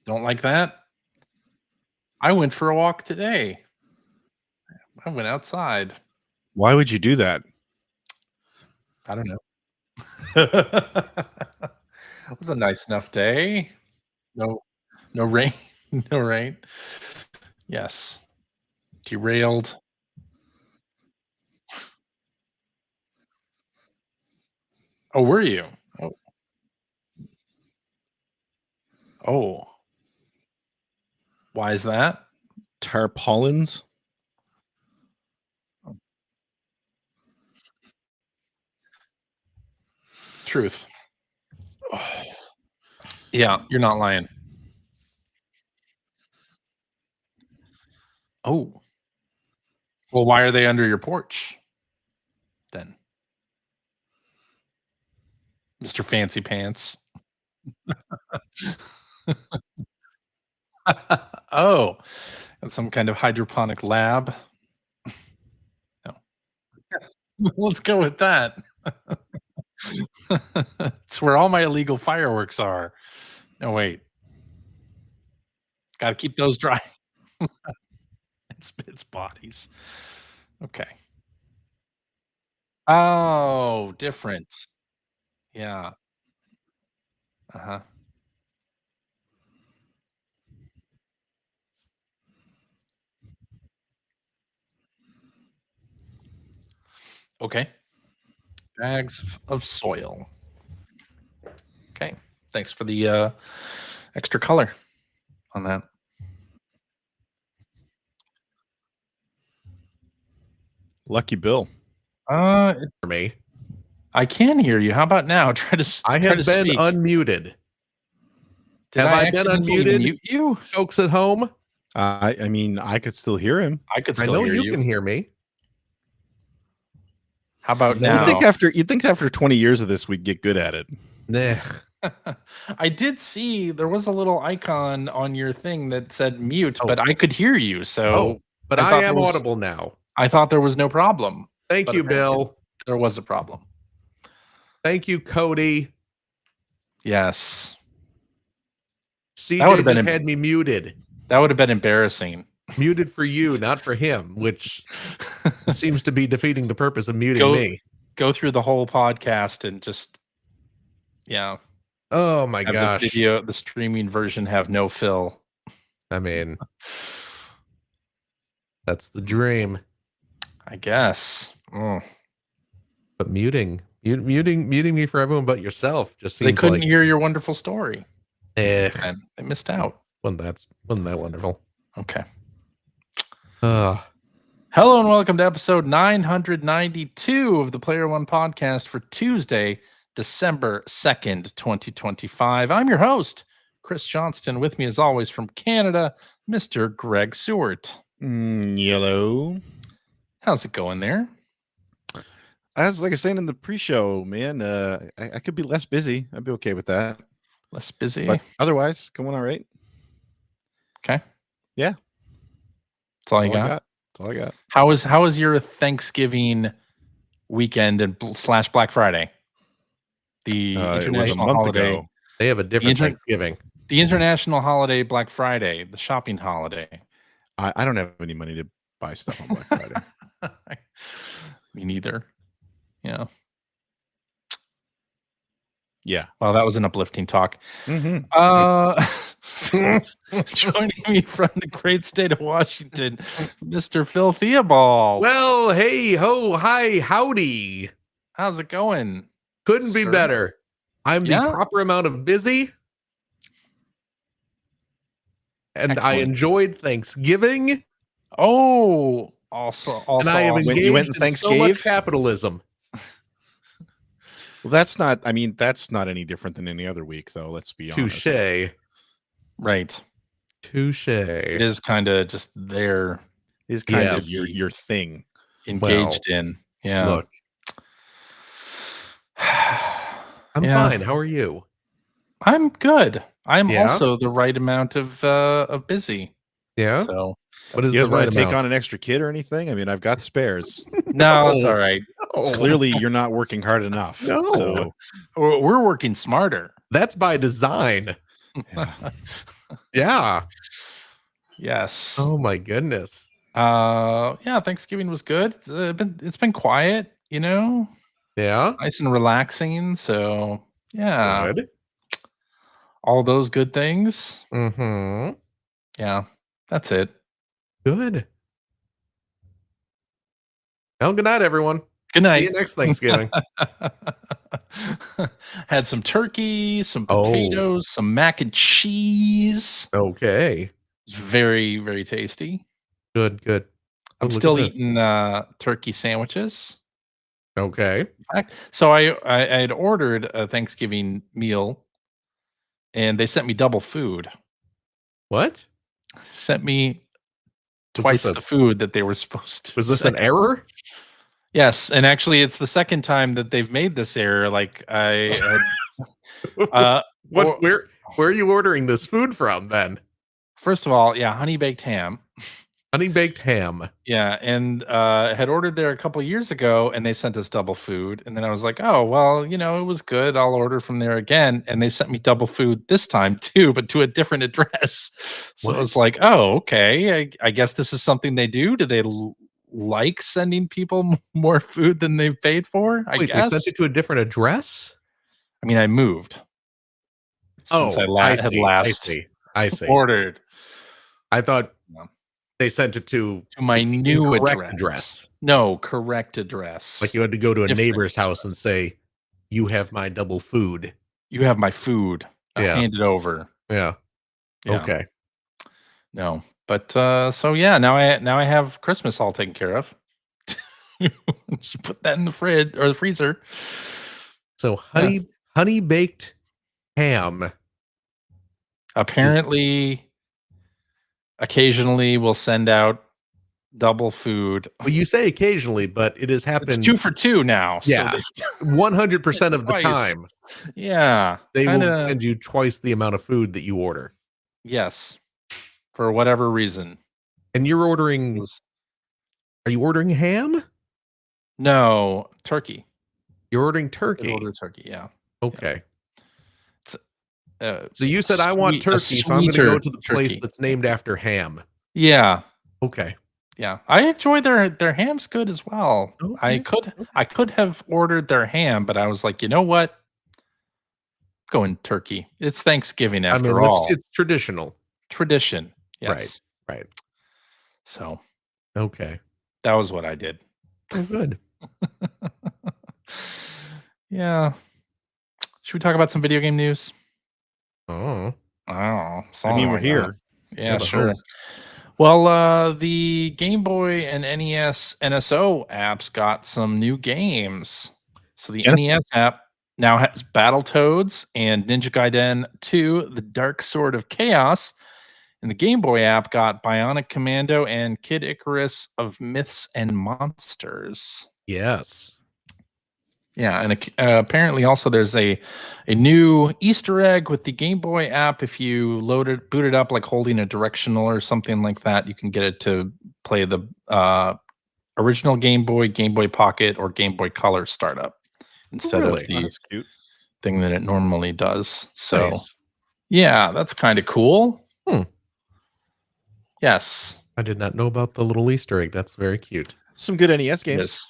Don't like that? I went for a walk today. I went outside. Why would you do that? I don't know. It was a nice enough day. No rain. No rain. Yes. Derailed. Oh, were you? Oh. Oh. Why is that? Tarpaulins? Truth. Yeah, you're not lying. Oh. Well, why are they under your porch then? Mr. Fancy Pants. Oh, and some kind of hydroponic lab. No. Let's go with that. It's where all my illegal fireworks are. No, wait. Gotta keep those dry. It's bodies. Okay. Oh, different. Yeah. Uh-huh. Okay. Bags of soil. Okay. Thanks for the extra color on that. Lucky Bill. For me. I can hear you. How about now? Try to. I try have to been speak. unmuted. Did have I been accidentally unmuted? mute you? Folks at home, I mean, I could still hear him. I could I still know hear you you. can hear me. How about No. now? You'd think after 20 years of this, we'd get good at it. Nah. I did see there was a little icon on your thing that said mute, Oh. but I could hear you. So, Oh, but I I thought am there was- audible now. I thought there was no problem. Thank But you, apparently Bill. There was a problem. Thank you, Cody. Yes, CJ would've been just em- had me muted. that would have been embarrassing. Muted for you, not for him, which seems to be defeating the purpose of muting Go- me. Go through the whole podcast and just, yeah, Oh my have gosh. the streaming version have no fill. I mean, that's the dream. I guess. Mm. But muting me for everyone but yourself just seems They couldn't like hear your wonderful story, eh, and they missed out. wasn't that wonderful. Okay. Hello and welcome to episode 992 of the Player One podcast for Tuesday, December 2nd, 2025. I'm your host, Chris Johnston. With me, as always, from Canada, Mr. Greg Seward. Yellow. How's it going there? As like I was saying in the pre-show, man, I could be less busy. I'd be okay with that. Less busy? But otherwise, going all right. Okay. Yeah. That's all you got? That's all I got. How was your Thanksgiving weekend and / Black Friday? The international holiday. ago. They have a different Thanksgiving. The international holiday, Black Friday, the shopping holiday. I don't have any money to buy stuff on Black Friday. Me neither. Yeah. Yeah. Well, that was an uplifting talk. Mm-hmm. Joining me from the great state of Washington, Mr. Phil Theobald. Well, hey, ho, hi, howdy. How's it going? Couldn't be sir? better. I'm Yeah? the proper amount of busy. And Excellent. I enjoyed Thanksgiving. Oh, also And I am awesome. engaged you went and in so much Thanksgave? capitalism. Well, that's not any different than any other week, though. Let's be honest. Touche. Right. Touche. It is kind of just there, Is kind Yes. of your thing. engaged in. Yeah. Look, I'm Yeah. fine. How are you? I'm good. I'm Yeah? also the right amount of busy. Yeah. So What is You guys the want right to take amount? on an extra kid or anything? I mean, I've got spares. no, it's all right. Oh, Clearly, you're not working hard enough. No. So We're working smarter. that's by design. Yeah. Yeah. Yes. Oh my goodness. Yeah, Thanksgiving was good. It's been quiet, Yeah. nice and relaxing. So yeah, Good. all those good things. Mm-hmm. Yeah, that's it. Good. Well, good night, everyone. Good See night. you next Thanksgiving. Had some turkey, some Oh. potatoes, some mac and cheese. Okay. It's very, very tasty. Good, good. Oh, I'm look at still this. eating turkey sandwiches. Okay. So I had ordered a Thanksgiving meal, and they sent me double food. What? Sent me Was this twice the food that they were supposed to Was this send. an error? Yes, and actually, it's the second time that they've made this error. Like I had, or- Where are you ordering this food from then? first of all, yeah, honey baked ham. Honey baked ham. Yeah, and had ordered there a couple years ago, and they sent us double food. And then I was like, oh well, it was good. I'll order from there again. And they sent me double food this time too, but to a different address. So I was What? like, oh okay. I guess this is something they do. Do they like sending people more food than they've paid for? I Wait, they guess. sent it to a different address? I mean, I moved since I I had see. last I see. ordered I thought No. they sent it to my the new incorrect address. No, correct address. Like you had to go to a Different neighbor's house and say, "You have my double food." You have my food. Yeah. Hand it over. Yeah. Yeah. Okay. No, but so yeah, now I have Christmas all taken care of. Just put that in the fridge or the freezer. So honey baked ham. Apparently, occasionally we'll send out double food. Well, you say occasionally, but it has happened. It's 2 for 2 now. Yeah, So 100% of the Twice. time yeah, they will kinda, send you twice the amount of food that you order. yes, for whatever reason. And you're It ordering. was- Are you ordering ham? no, turkey. You're ordering I turkey. ordered turkey. Yeah. Okay. So you said I want turkey, so I'm going to go to the place turkey. that's named after ham. Yeah. Okay. Yeah, I enjoy their ham's good as well. Okay, I could have ordered their ham, but I was like, you know what? Going turkey. It's Thanksgiving after all. It's traditional. Tradition. Yes. Right. So Okay. that was what I did. Oh, good. Yeah. Should we talk about some video game news? Oh. Oh, I mean, we're here. Yeah, the sure. host. Well, the Game Boy and NES NSO apps got some new games. So the Yeah. NES app now has Battletoads and Ninja Gaiden 2, The Dark Sword of Chaos. And the Game Boy app got Bionic Commando and Kid Icarus of Myths and Monsters. Yes. Yeah, and apparently also there's a new Easter egg with the Game Boy app. If you boot it up like holding a directional or something like that, you can get it to play the original Game Boy Pocket, or Game Boy Color startup instead Really? of the That's cute. thing that it normally does. So Nice. yeah, that's kind of cool. Hmm. Yes, I did not know about the little Easter egg. That's very cute. Some good NES it games. is.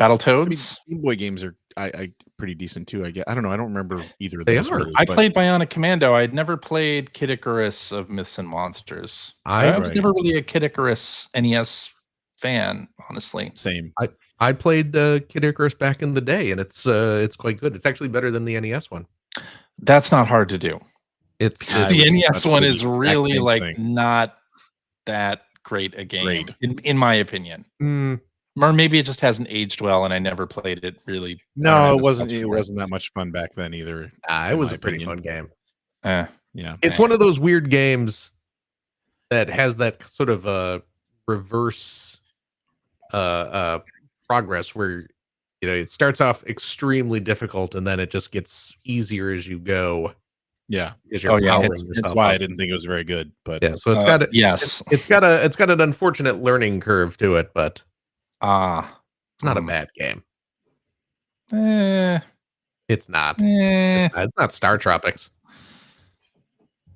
I mean, Battletoads. Game Boy games are I pretty decent too. I guess. I don't know. I don't remember either of They those. are. Really, I but played Bionic Commando. I'd never played Kid Icarus of Myths and Monsters. I was Right. never really a Kid Icarus NES fan, honestly. same. I played Kid Icarus back in the day, and it's quite good. It's actually better than the NES one. That's not hard to do. It's Because I the was NES about to one say the is exact really same like thing. not that great a game, Great. in my opinion. Or maybe it just hasn't aged well, and I never played it really. I don't No, have it this wasn't. much It for wasn't that much fun back then either. it in was my a pretty opinion. fun game. Yeah. It's one of those weird games that has that sort of reverse progress where it starts off extremely difficult and then it just gets easier as you go. Yeah. Because you're powering That's yourself why up. I didn't think it was very good. But Yeah, so it's got yes. it's got an unfortunate learning curve to it, but it's not a bad game. Eh, It's not. eh. It's not Star Tropics.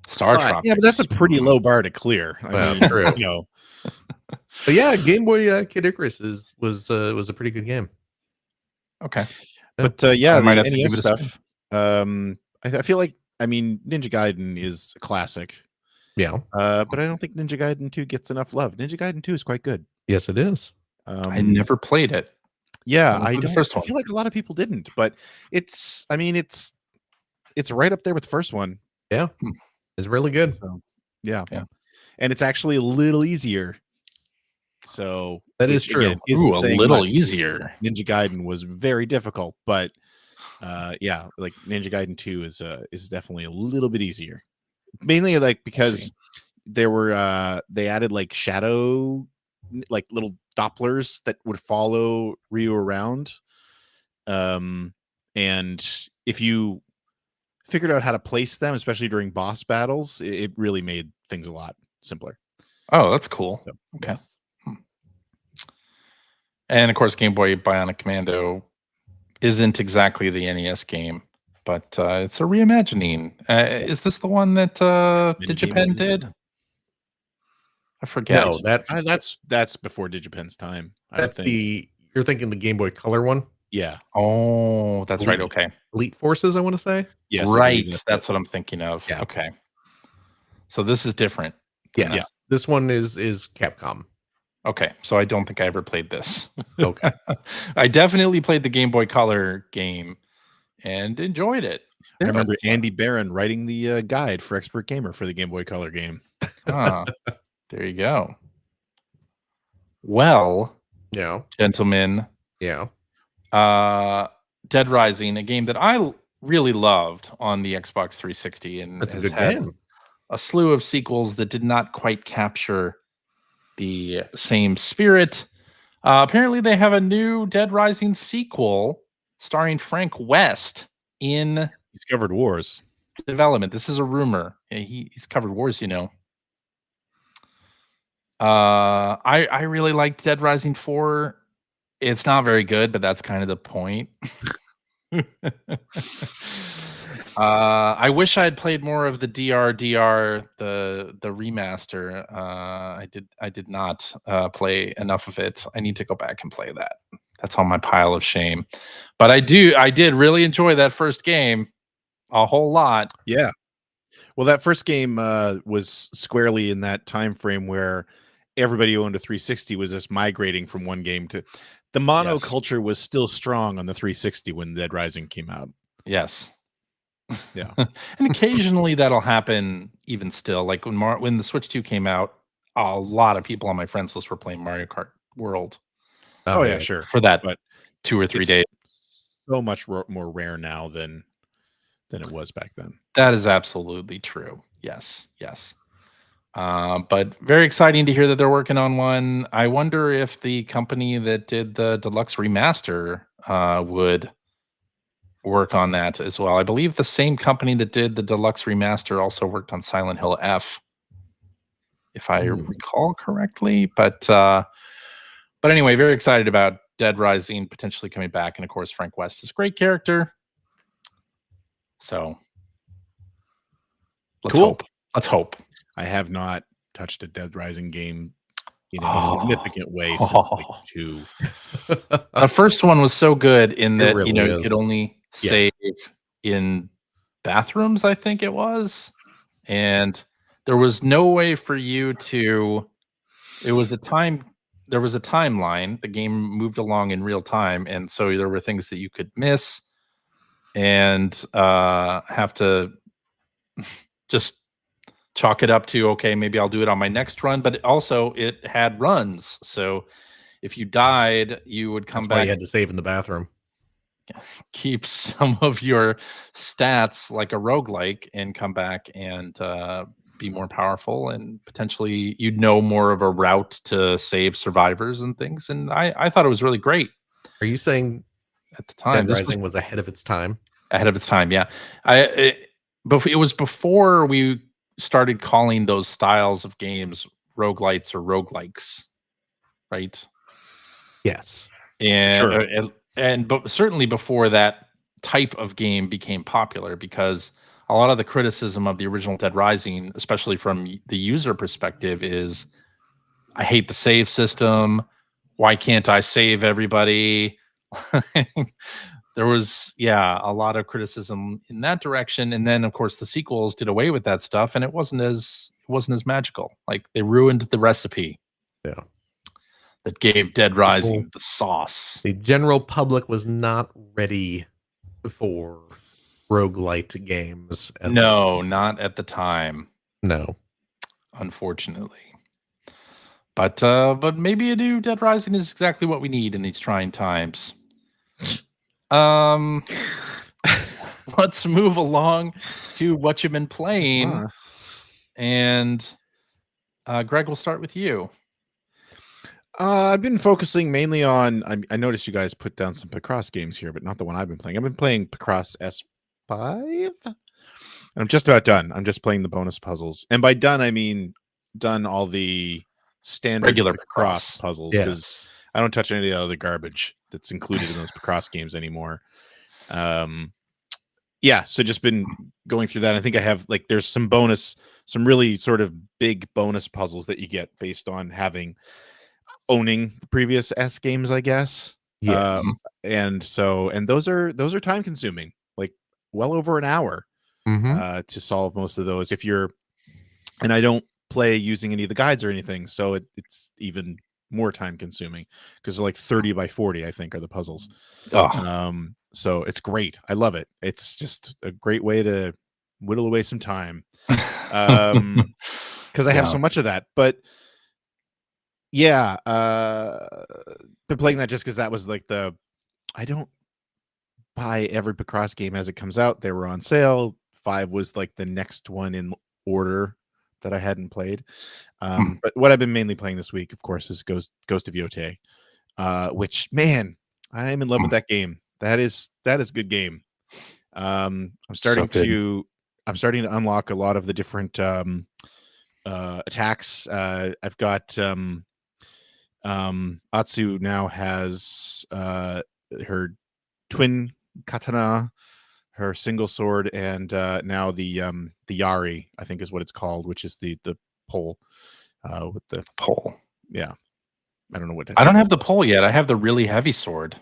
Star But- Tropics. Yeah, but that's a pretty low bar to clear. I Well, mean, true. you know, But yeah, Game Boy Kid Icarus was a pretty good game. Okay. but I yeah, might the have to give NES it a spin. stuff. I feel like, I mean, Ninja Gaiden is a classic, Yeah. but I don't think Ninja Gaiden 2 gets enough love. Ninja Gaiden 2 is quite good. Yes, it is. I never played it. Yeah, Only I played the don't. first I one. feel like a lot of people didn't, but I mean, it's right up there with the first one. Yeah. Hmm. It's really good. So, yeah, Yeah. and it's actually a little easier. So That is which, true. again, isn't Ooh, a saying little much, 'cause easier. Ninja Gaiden was very difficult, but yeah, like Ninja Gaiden 2 is definitely a little bit easier. Mainly like because there were they added like shadow, like little Dopplers that would follow Ryu around. And if you figured out how to place them, especially during boss battles, it really made things a lot simpler. Oh, that's cool. So, Okay. yes. And of course, Game Boy Bionic Commando isn't exactly the NES game, but it's a reimagining. Is this the one that DigiPen did? I forget. No, That's before DigiPen's time. I that's would think. you're thinking the Game Boy Color one? Yeah. Oh, that's right. Elite. Okay. Elite Forces, I want to say. Yes. I believe Right. it. That's what I'm thinking of. Yeah. Okay. So this is different. Yes. Yeah. This one is Capcom. Okay. So I don't think I ever played this. Okay. I definitely played the Game Boy Color game and enjoyed it. I remember But, Andy Barron writing the guide for Expert Gamer for the Game Boy Color game. There you go. Well, Yeah. gentlemen, Yeah. Dead Rising, a game that I really loved on the Xbox 360 and That's a has good had game. a slew of sequels that did not quite capture the same spirit. Apparently, they have a new Dead Rising sequel starring Frank West in Discovered Wars. development. This is a rumor. He's covered wars, you know. I really liked Dead Rising 4. It's not very good, but that's kind of the point. I wish I had played more of the DRDR, the remaster. I did not play enough of it. I need to go back and play that. That's on my pile of shame. But I did really enjoy that first game a whole lot. Yeah. Well, that first game was squarely in that time frame where everybody who owned a 360 was just migrating from one game to the monoculture was still strong on the 360 when Dead Rising came out. Yes. Yeah. And occasionally that'll happen even still. Like when the Switch 2 came out, a lot of people on my friends list were playing Mario Kart World Oh yeah, sure. for that But 2 or 3 it's days. so much more rare now than it was back then. That is absolutely true. Yes, yes. But very exciting to hear that they're working on one. I wonder if the company that did the deluxe remaster would work on that as well. I believe the same company that did the deluxe remaster also worked on Silent Hill F, if I recall correctly. But anyway, very excited about Dead Rising potentially coming back, and of course Frank West is a great character. So let's hope. Let's hope. I have not touched a Dead Rising game in a significant way since like 2. The first one was so good in that really you is. could only save in bathrooms, I think it was, and there was no way for you to. There was a timeline. The game moved along in real time, and so there were things that you could miss and have to just chalk it up to, okay, maybe I'll do it on my next run. But it had runs, so if you died, you would come That's why back. you had to save in the bathroom. Keep some of your stats like a roguelike and come back and be more powerful, and potentially you'd know more of a route to save survivors and things. And I thought it was really great. Are you saying at the time Dead Rising was ahead of its time? Ahead of its time, yeah. It was before we started calling those styles of games roguelites or roguelikes, right? Yes. And Sure. but certainly before that type of game became popular, because a lot of the criticism of the original Dead Rising, especially from the user perspective, is I hate the save system. Why can't I save everybody? There was, a lot of criticism in that direction. And then of course the sequels did away with that stuff and it wasn't as magical. Like they ruined the recipe. Yeah. That gave Dead Rising the sauce. The general public was not ready for roguelite games. No, not at the time. No. Unfortunately. But maybe a new Dead Rising is exactly what we need in these trying times. Let's move along to what you've been playing. And Greg, we'll start with you. I've been focusing mainly on. I noticed you guys put down some Picross games here, but not the one I've been playing. I've been playing Picross S5. I'm just about done. I'm just playing the bonus puzzles, and by done I mean done all the standard regular Picross puzzles because Yes. I don't touch any of the other garbage that's included in those Picross games anymore. So just been going through that. I think I have there's some really sort of big bonus puzzles that you get based on owning the previous S games, I guess. Yes. And those are time consuming, like well over an hour to solve most of those. And I don't play using any of the guides or anything, so it's even more time consuming because like 30 by 40 I think are the puzzles. So it's great. I love it. It's just a great way to whittle away some time because I have so much of that. But been playing that just because that was like I don't buy every Picross game as it comes out. They were on sale. 5 was like the next one in order that I hadn't played. But what I've been mainly playing this week, of course, is Ghost of Yotei, which, man, I'm in love with that game. That is a good game. I'm starting to unlock a lot of the different attacks. I've got Atsu now has her twin katana, her single sword, and now the Yari, I think is what it's called, which is the pole with the pole. Yeah, I don't know what. I don't have the pole yet. I have the really heavy sword.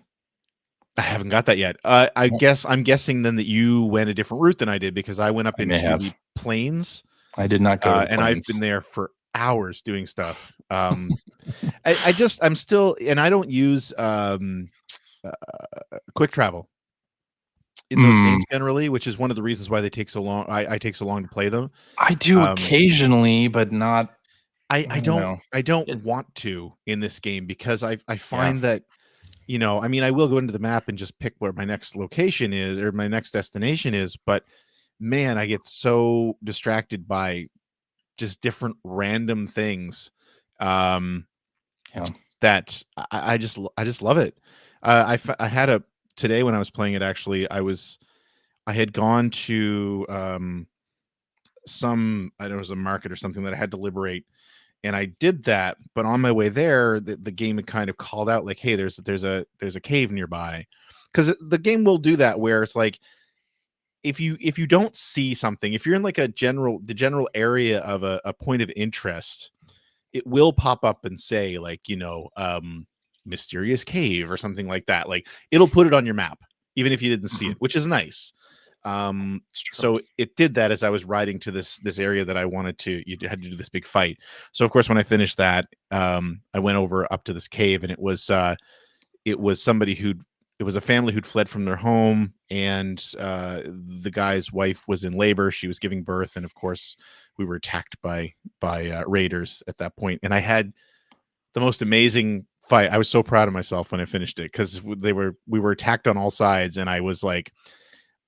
I haven't got that yet. I'm guessing then that you went a different route than I did because I went up into the plains. I did not go to the and plains. I've been there for hours doing stuff. I'm still, and I don't use quick travel in those games generally, which is one of the reasons why they take so long. I take so long to play them. I do occasionally, but not. I don't want to in this game because I find that, I mean, I will go into the map and just pick where my next location is or my next destination is, but man, I get so distracted by just different random things that I just love it. I had today when I was playing it, actually, I had gone to I don't know, it was a market or something that I had to liberate, and I did that, but on my way there, the game had kind of called out like, hey, there's a cave nearby, because the game will do that where it's like if you don't see something, if you're in like the general area of a point of interest, it will pop up and say like, mysterious cave or something like that. Like it'll put it on your map even if you didn't see it, which is nice. So it did that as I was riding to this area that I wanted to. You had to do this big fight. So of course, when I finished that, I went over up to this cave, and it was somebody it was a family who'd fled from their home, and the guy's wife was in labor. She was giving birth, and of course, we were attacked by raiders at that point. And I had the most amazing fight. I was so proud of myself when I finished it because we were attacked on all sides, and I was like,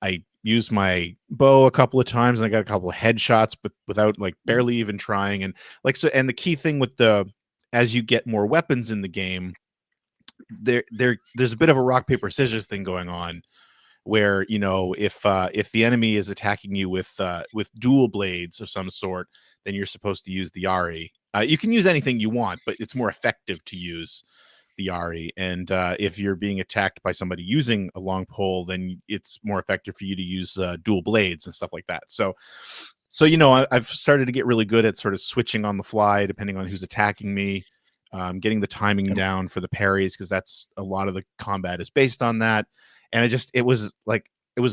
I used my bow a couple of times, and I got a couple of headshots, but without like barely even trying. And like so, and the key thing with as you get more weapons in the game, there's a bit of a rock paper scissors thing going on, where if the enemy is attacking you with dual blades of some sort, then you're supposed to use the Yari. You can use anything you want, but it's more effective to use the Yari, and if you're being attacked by somebody using a long pole, then it's more effective for you to use dual blades and stuff like that. So I've started to get really good at sort of switching on the fly depending on who's attacking me, getting the timing down for the parries, because that's a lot of the combat is based on that. And it was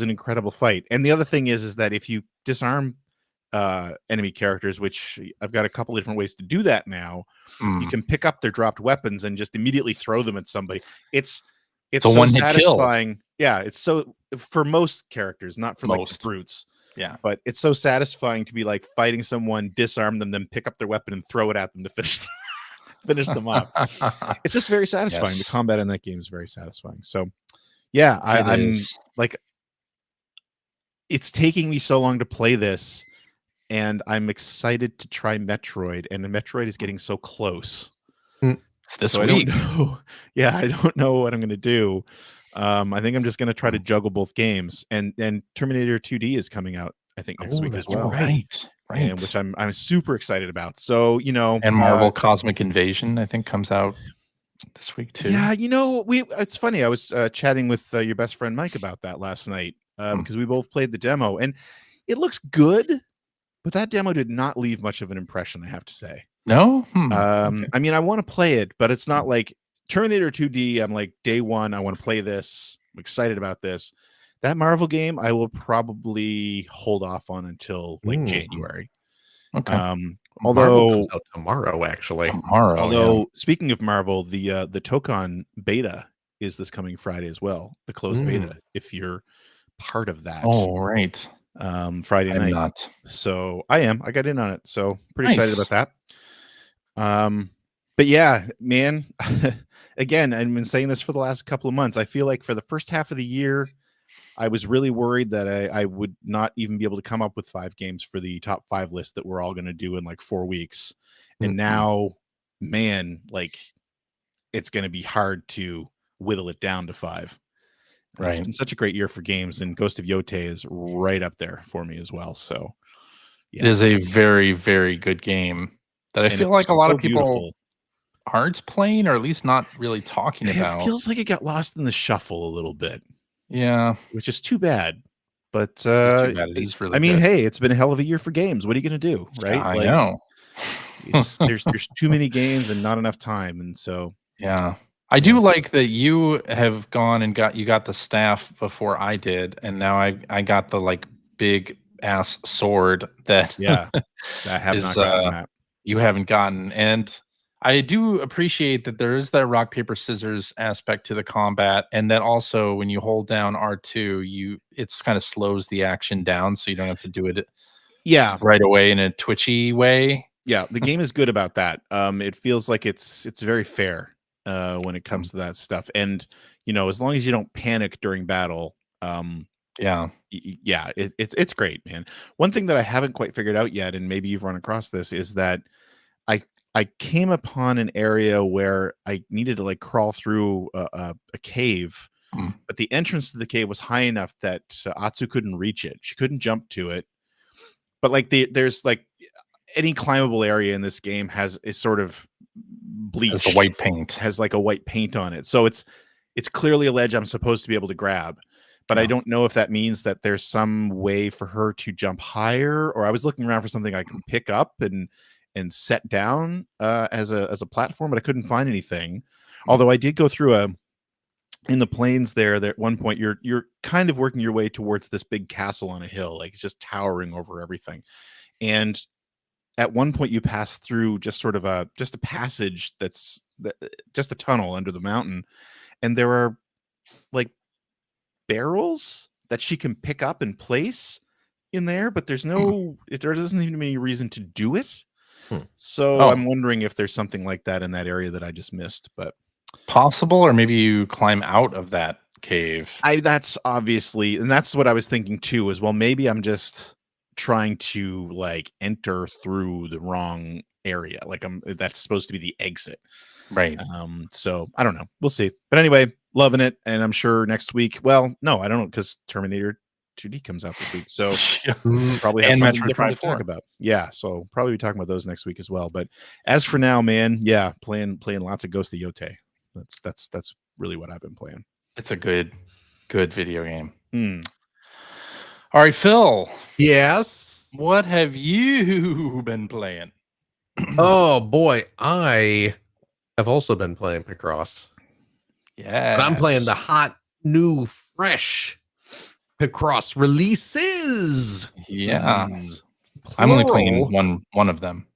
an incredible fight. And the other thing is that if you disarm enemy characters, which I've got a couple different ways to do that now, you can pick up their dropped weapons and just immediately throw them at somebody. It's so satisfying. Kill. Yeah, it's so for most characters, not for like the brutes. Yeah, but it's so satisfying to be like fighting someone, disarm them, then pick up their weapon and throw it at them to finish them off. It's just very satisfying. Yes. The combat in that game is very satisfying. So yeah, I'm like, it's taking me so long to play this, and I'm excited to try Metroid, and the Metroid is getting so close. It's this week. I don't know what I'm going to do. I think I'm just going to try to juggle both games, and Terminator 2D is coming out, I think, next week as well. Right. And which I'm super excited about. So, and Marvel Cosmic Invasion, I think, comes out this week too. Yeah, it's funny. I was chatting with your best friend Mike about that last night, because we both played the demo, and it looks good, but that demo did not leave much of an impression, I have to say. No? Okay. I mean, I want to play it, but it's not like Terminator 2D. I'm like, day one, I want to play this. I'm excited about this. That Marvel game, I will probably hold off on until like January. Okay. Although Marvel comes out tomorrow, actually. Speaking of Marvel, the Tokon beta is this coming Friday as well. The closed beta, if you're part of that. Oh, right. Friday night. Not. So I got in on it. So pretty excited about that. But yeah, man, again, I've been saying this for the last couple of months. I feel like for the first half of the year, I was really worried that I would not even be able to come up with 5 games for the top 5 list that we're all going to do in like 4 weeks. And now, man, like, it's going to be hard to whittle it down to 5. Right. It's been such a great year for games, and Ghost of Yotei is right up there for me as well. So yeah. It is a very, very good game that I feel like a lot of people aren't playing, or at least not really talking about. It feels like it got lost in the shuffle a little bit. Yeah, which is too bad. But it is really good. Hey, it's been a hell of a year for games. What are you going to do, right? I know. There's too many games and not enough time, and so yeah. I do like that you have gone and got the staff before I did, and now I got the like big ass sword that I have not gotten that. You haven't gotten, and I do appreciate that there is that rock paper scissors aspect to the combat, and that also when you hold down R2, it's kind of slows the action down, so you don't have to do it right away in a twitchy way. Yeah, the game is good about that. It feels like it's very fair when it comes to that stuff, and as long as you don't panic during battle, it's great, man. One thing that I haven't quite figured out yet, and maybe you've run across this, is that I came upon an area where I needed to like crawl through a cave, but the entrance to the cave was high enough that Atsu couldn't reach it. She couldn't jump to it. But like there's like any climbable area in this game is sort of bleached. Has the white paint. Has like a white paint on it. So it's clearly a ledge I'm supposed to be able to grab. But I don't know if that means that there's some way for her to jump higher, or I was looking around for something I can pick up and set down as a platform, but I couldn't find anything. Although I did go through in the plains there that at one point you're kind of working your way towards this big castle on a hill, like it's just towering over everything. And at one point you pass through just sort of a passage that's just a tunnel under the mountain, and there are like barrels that she can pick up and place in there, but there doesn't even any reason to do it. So I'm wondering if there's something like that in that area that I just missed, but possible, or maybe you climb out of that cave. That's obviously, and that's what I was thinking too, as well. Maybe I'm just trying to like enter through the wrong area. Like that's supposed to be the exit. Right. So I don't know. We'll see. But anyway, loving it. And I'm sure next week, well, no, I don't know, because Terminator 2D comes out this week, so probably have something different to talk about. Yeah, so probably be talking about those next week as well. But as for now, man, playing lots of Ghost of Yotei. That's really what I've been playing. It's a good video game. Hmm. All right, Phil, Yes. what have you been playing? Oh boy, I have also been playing Picross. Yeah, But I'm playing the hot, new, fresh Picross releases. Yeah, Zzz. I'm only playing Plural. one of them.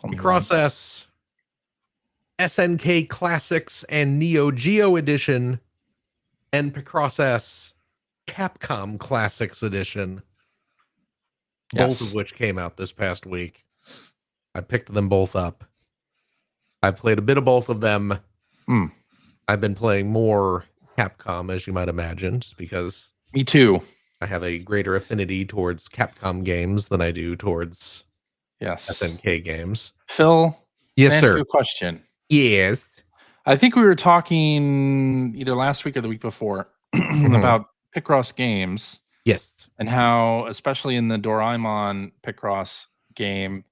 Only one. Picross S, SNK Classics and Neo Geo Edition, and Picross S Capcom Classics Edition. Both Yes. of which came out this past week. I picked them both up. I played a bit of both of them. Hmm. I've been playing more Capcom, as you might imagine, just because Me too. I have a greater affinity towards Capcom games than I do towards Yes. SNK games. Phil, Yes, can I ask sir. you a question? Yes. I think we were talking either last week or the week before about Picross games Yes. and how, especially in the Doraemon Picross game,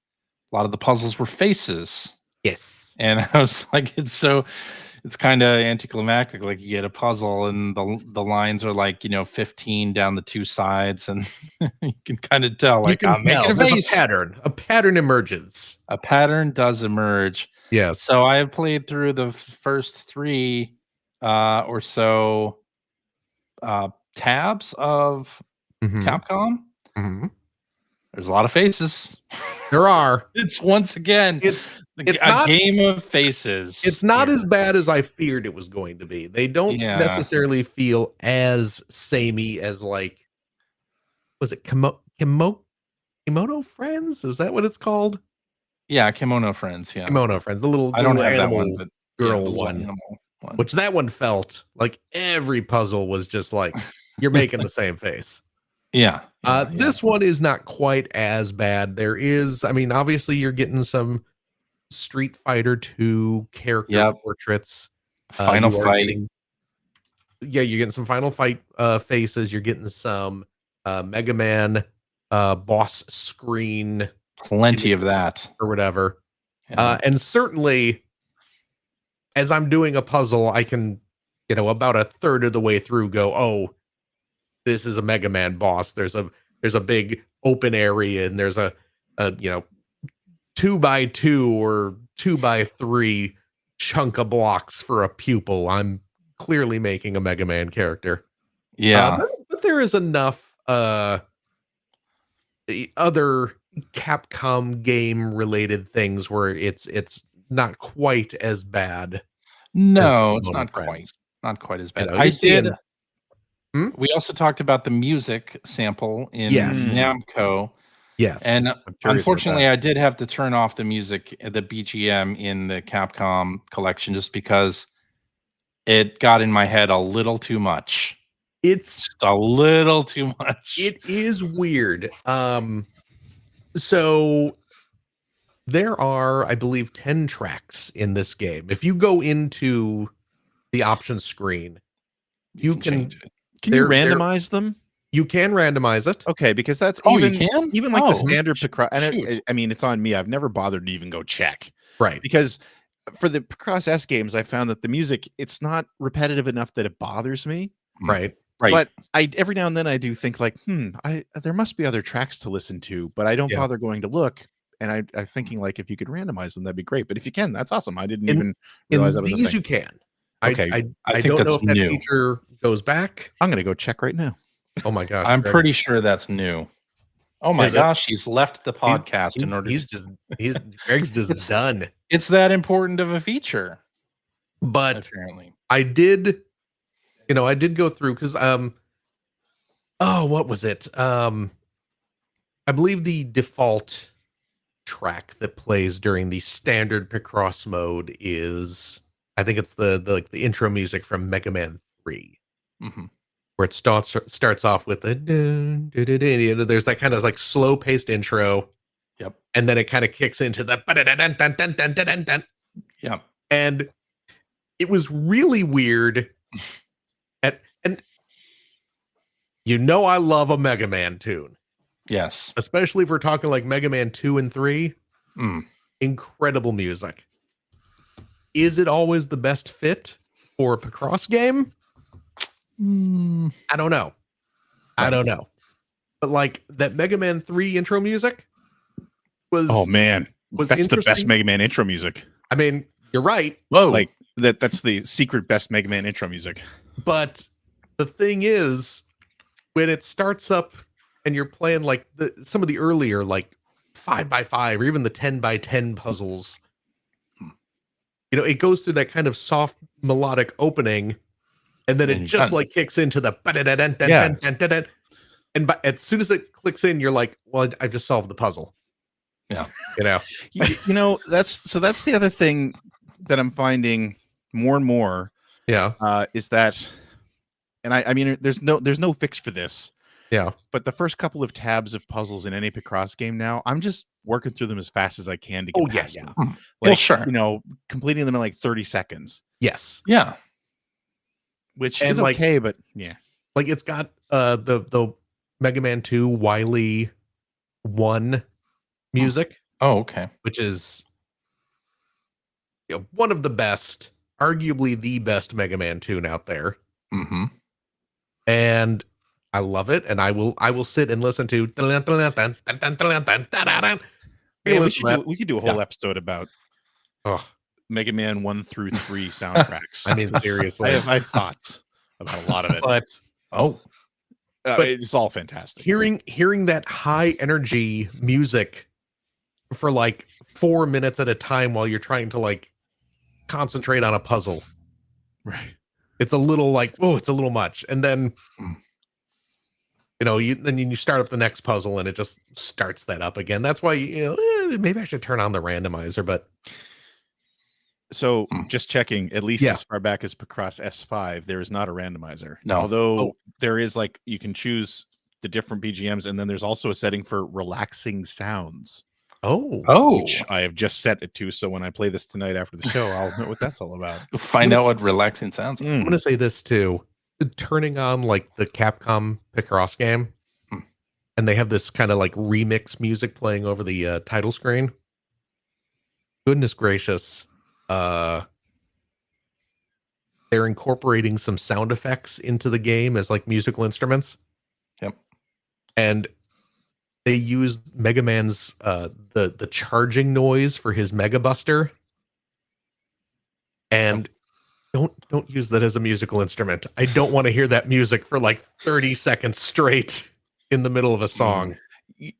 a lot of the puzzles were faces. Yes. And I was like, it's kind of anticlimactic. Like you get a puzzle and the lines are like, 15 down the two sides, and you can kind of tell, like, I'm making a There's face. a pattern. A pattern emerges. A pattern does emerge. Yes. So I have played through the first three or so tabs of Capcom. There's a lot of faces. There are. It's once again It's a not game of faces. It's not here. as bad as I feared it was going to be. They don't necessarily feel as samey as, like, was it Kimono Friends? Is that what it's called? Yeah, Kimono Friends. Yeah, Kimono Friends. The little I don't little have that animal one, but girl the one. animal one. Which that one felt like every puzzle was just like you're making the same face. Yeah. This one is not quite as bad. There is, I mean, obviously you're getting some Street Fighter 2 character portraits. Final Fight. You're getting some Final Fight faces. You're getting some Mega Man boss screen. Plenty of that. Or whatever. Yeah. And certainly, as I'm doing a puzzle, I can, about a third of the way through go, oh, this is a Mega Man boss. There's a big open area, and there's a 2x2 or 2x3 chunk of blocks for a pupil. I'm clearly making a Mega Man character. Yeah. But there is enough other Capcom game related things where it's not quite as bad. No, it's not quite as bad. I did. We also talked about the music sample in Namco. Yes. And unfortunately, I did have to turn off the music, the BGM in the Capcom collection, just because it got in my head a little too much. It's just a little too much. It is weird. So there are, I believe, 10 tracks in this game. If you go into the options screen, you can you randomize them? You can randomize it. Okay, because that's even like the standard Picross. And I mean, it's on me. I've never bothered to even go check. Right. Because for the Picross S games, I found that the music, it's not repetitive enough that it bothers me. Right. But every now and then I do think like, there must be other tracks to listen to, but I don't bother going to look. And I'm thinking like, if you could randomize them, that'd be great. But if you can, that's awesome. I didn't even realize that was a thing. You can. Okay. I don't know if that feature goes back. I'm going to go check right now. Oh my gosh. I'm pretty sure that's new. Oh my gosh, he's left the podcast in order. Greg's just done. It's that important of a feature. But apparently, I did go through because what was it? I believe the default track that plays during the standard Picross mode is, I think it's the intro music from Mega Man 3. Where it starts off with the there's that kind of like slow paced intro. Yep. And then it kind of kicks into the Yep. And it was really weird. And I love a Mega Man tune. Yes. Especially if we're talking like Mega Man 2 and 3. Incredible music. is it always the best fit for a Picross game? I don't know. I don't know. But like that Mega Man 3 intro music was Oh man, was that's the best interesting. Mega Man intro music. I mean, you're right. Whoa. Like that's the secret best Mega Man intro music. But the thing is, when it starts up and you're playing like some of the earlier like 5x5 or even the 10x10 puzzles, you know, it goes through that kind of soft melodic opening, and then it just like kicks into the and as soon as it clicks in, you're like, well, I've just solved the puzzle. Yeah. You know, you know, that's the other thing that I'm finding more and more. Yeah. Is that, and I mean, there's no fix for this. Yeah. But the first couple of tabs of puzzles in any Picross game now, I'm just working through them as fast as I can to get past them. Like, well, sure. You know, completing them in like 30 seconds. Yes. Yeah. Which And is like, okay, but yeah. Like it's got the Mega Man 2 Wily 1 music. Oh, okay. Which is, you know, one of the best, arguably the best Mega Man tune out there. Mm-hmm. And I love it, and I will sit and listen to. Yeah, we could do a whole episode about Mega Man 1 through 3 soundtracks. I mean, seriously, I have thoughts about a lot of it. But it's all fantastic. Hearing that high energy music for like 4 minutes at a time while you're trying to like concentrate on a puzzle, right? It's a little like, oh, it's a little much, and then. You know, then you start up the next puzzle and it just starts that up again. That's why, you know, maybe I should turn on the randomizer. But so just checking, at least as far back as Picross S5, there is not a randomizer. No. Although there is like, you can choose the different BGMs, and then there's also a setting for relaxing sounds. Which I have just set it to. So when I play this tonight after the show, I'll know what that's all about. Find out what relaxing sounds. I'm going to say this too. Turning on like the Capcom Picross game, and they have this kind of like remix music playing over the title screen. Goodness gracious. They're incorporating some sound effects into the game as like musical instruments. Yep. And they use Mega Man's the charging noise for his Mega Buster. And don't use that as a musical instrument. I don't want to hear that music for like 30 seconds straight in the middle of a song. You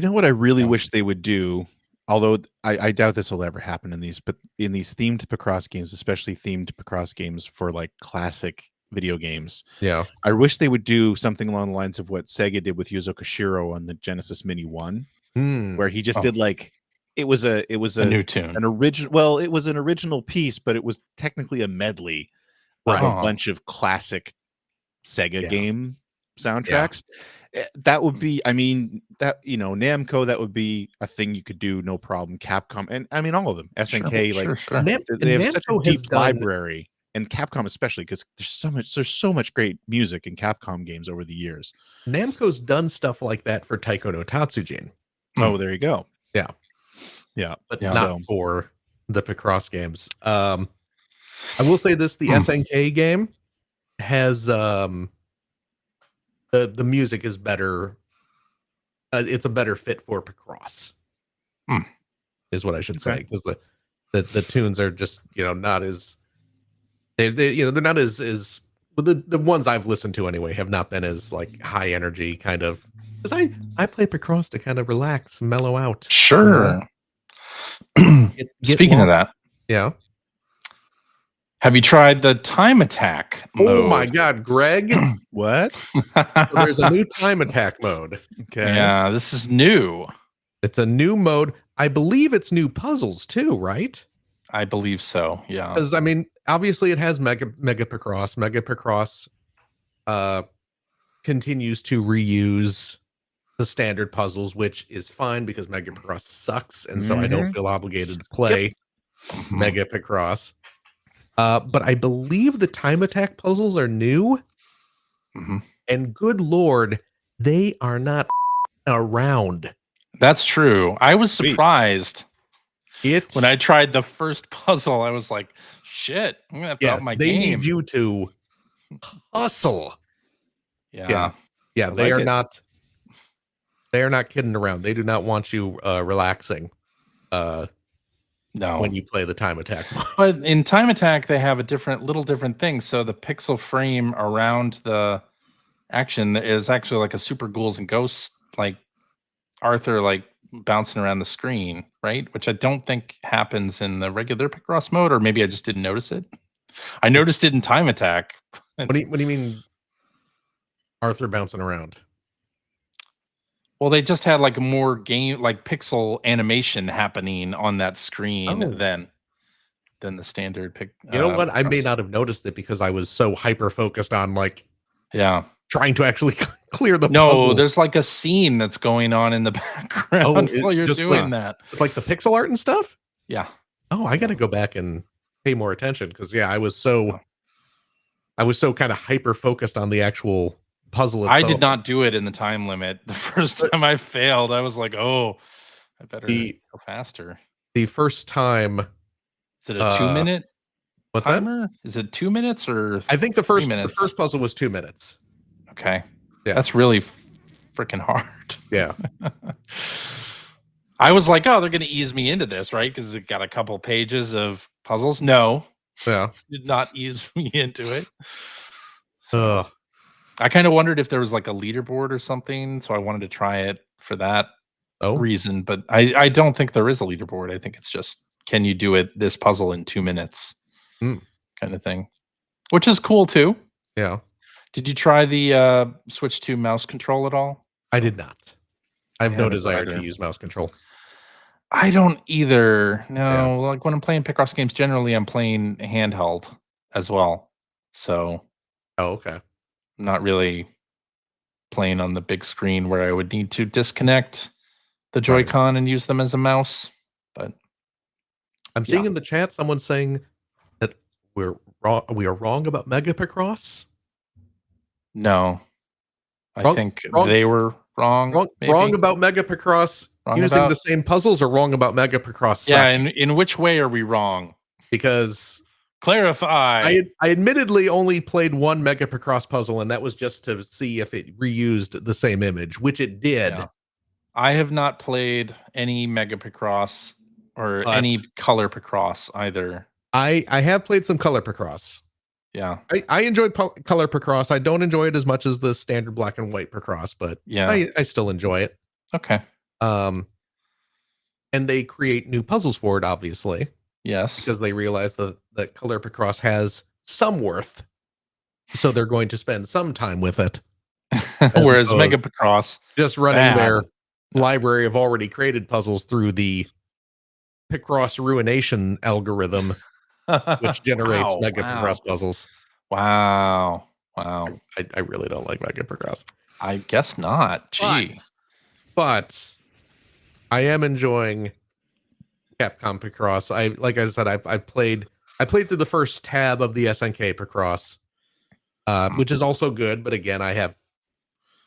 know what I really wish they would do, although I doubt this will ever happen in these, but in these themed Picross games, especially themed Picross games for like classic video games. Yeah. I wish they would do something along the lines of what Sega did with Yuzo Koshiro on the Genesis Mini 1, where he just did like, it was a new tune, an original. Well, it was an original piece, but it was technically a medley of a bunch of classic Sega game soundtracks. That would be, I mean, that, you know, Namco, that would be a thing you could do, no problem. Capcom, and I mean all of them. SNK, they have such a deep library, and Capcom especially, because there's so much great music in Capcom games over the years. Namco's done stuff like that for Taiko no Tatsujin. Oh, there you go. Yeah, but not for the Picross games. I will say this: the SNK game has the music is better. It's a better fit for Picross, is what I should say, because the tunes are just, you know, not as they're not as the ones I've listened to anyway have not been as like high energy kind of, because I play Picross to kind of relax, mellow out. Sure. Speaking of that, have you tried the time attack mode? Oh my god, Greg. What? So there's a new time attack mode. Okay. Yeah, this is new. It's a new mode. I believe it's new puzzles too, right? I believe so. Yeah. Because I mean, obviously it has Mega Picross. Mega Picross continues to reuse the standard puzzles, which is fine because Mega Picross sucks, and so I don't feel obligated to play Mega Picross. But I believe the time attack puzzles are new, and good lord, they are not around. That's true. I was surprised. When I tried the first puzzle, I was like, shit, I'm gonna have to up my they game. need you to hustle. Yeah. Yeah, I they like are it. not. They are not kidding around. They do not want you relaxing No. when you play the time attack mode. But in Time Attack, they have a little different thing. So the pixel frame around the action is actually like a Super Ghouls and Ghosts, like Arthur, like bouncing around the screen, right? Which I don't think happens in the regular Picross mode, or maybe I just didn't notice it. I noticed it in Time Attack. What do you mean, Arthur bouncing around? Well, they just had like more game, like pixel animation happening on that screen Oh. than the standard pic. You know what? I may Picross. not have noticed it because I was so hyper focused on like Yeah. trying to actually clear the No, puzzle. there's like a scene that's going on in the background while you're just doing that. With like the pixel art and stuff. Yeah. Oh, I got to go back and pay more attention because I was so kind of hyper focused on the actual puzzle itself. I did not do it in the time limit. The first time I failed, I was like, "Oh, I better go faster." The first time, is it a 2-minute what's timer? Is it 2 minutes or? I think the 3 minutes. first puzzle was 2 minutes. Okay, yeah, that's really freaking hard. Yeah, I was like, "Oh, they're going to ease me into this, right?" Because it got a couple pages of puzzles. No, did not ease me into it. So, I kind of wondered if there was like a leaderboard or something, so I wanted to try it for that reason. But I don't think there is a leaderboard. I think it's just, can you do this puzzle in 2 minutes, kind of thing, which is cool too. Yeah. Did you try the Switch 2 mouse control at all? I did not. I have no desire to use mouse control. I don't either. No, like when I'm playing Picross games, generally I'm playing handheld as well. So, okay. Not really playing on the big screen where I would need to disconnect the Joy-Con and use them as a mouse. But I'm seeing in the chat someone saying that we are wrong about Mega Picross. No, I think they were wrong. Wrong about Mega Picross using the same puzzles, or wrong about Mega Picross? Yeah, in which way are we wrong? Because clarify. I admittedly only played one Mega Picross puzzle, and that was just to see if it reused the same image, which it did. Yeah. I have not played any Mega Picross or any Color Picross either. I have played some Color Picross. Yeah. I enjoyed Color Picross. I don't enjoy it as much as the standard black and white Picross, but I still enjoy it. Okay. And they create new puzzles for it, obviously. Yes. Because they realize that Color Picross has some worth. So they're going to spend some time with it. Whereas Mega Picross just running their library of already created puzzles through the Picross ruination algorithm, which generates Mega Picross puzzles. Wow. I really don't like Mega Picross. I guess not. Jeez. But I am enjoying Capcom Picross. Like I said, I played through the first tab of the SNK Picross, which is also good. But again, I have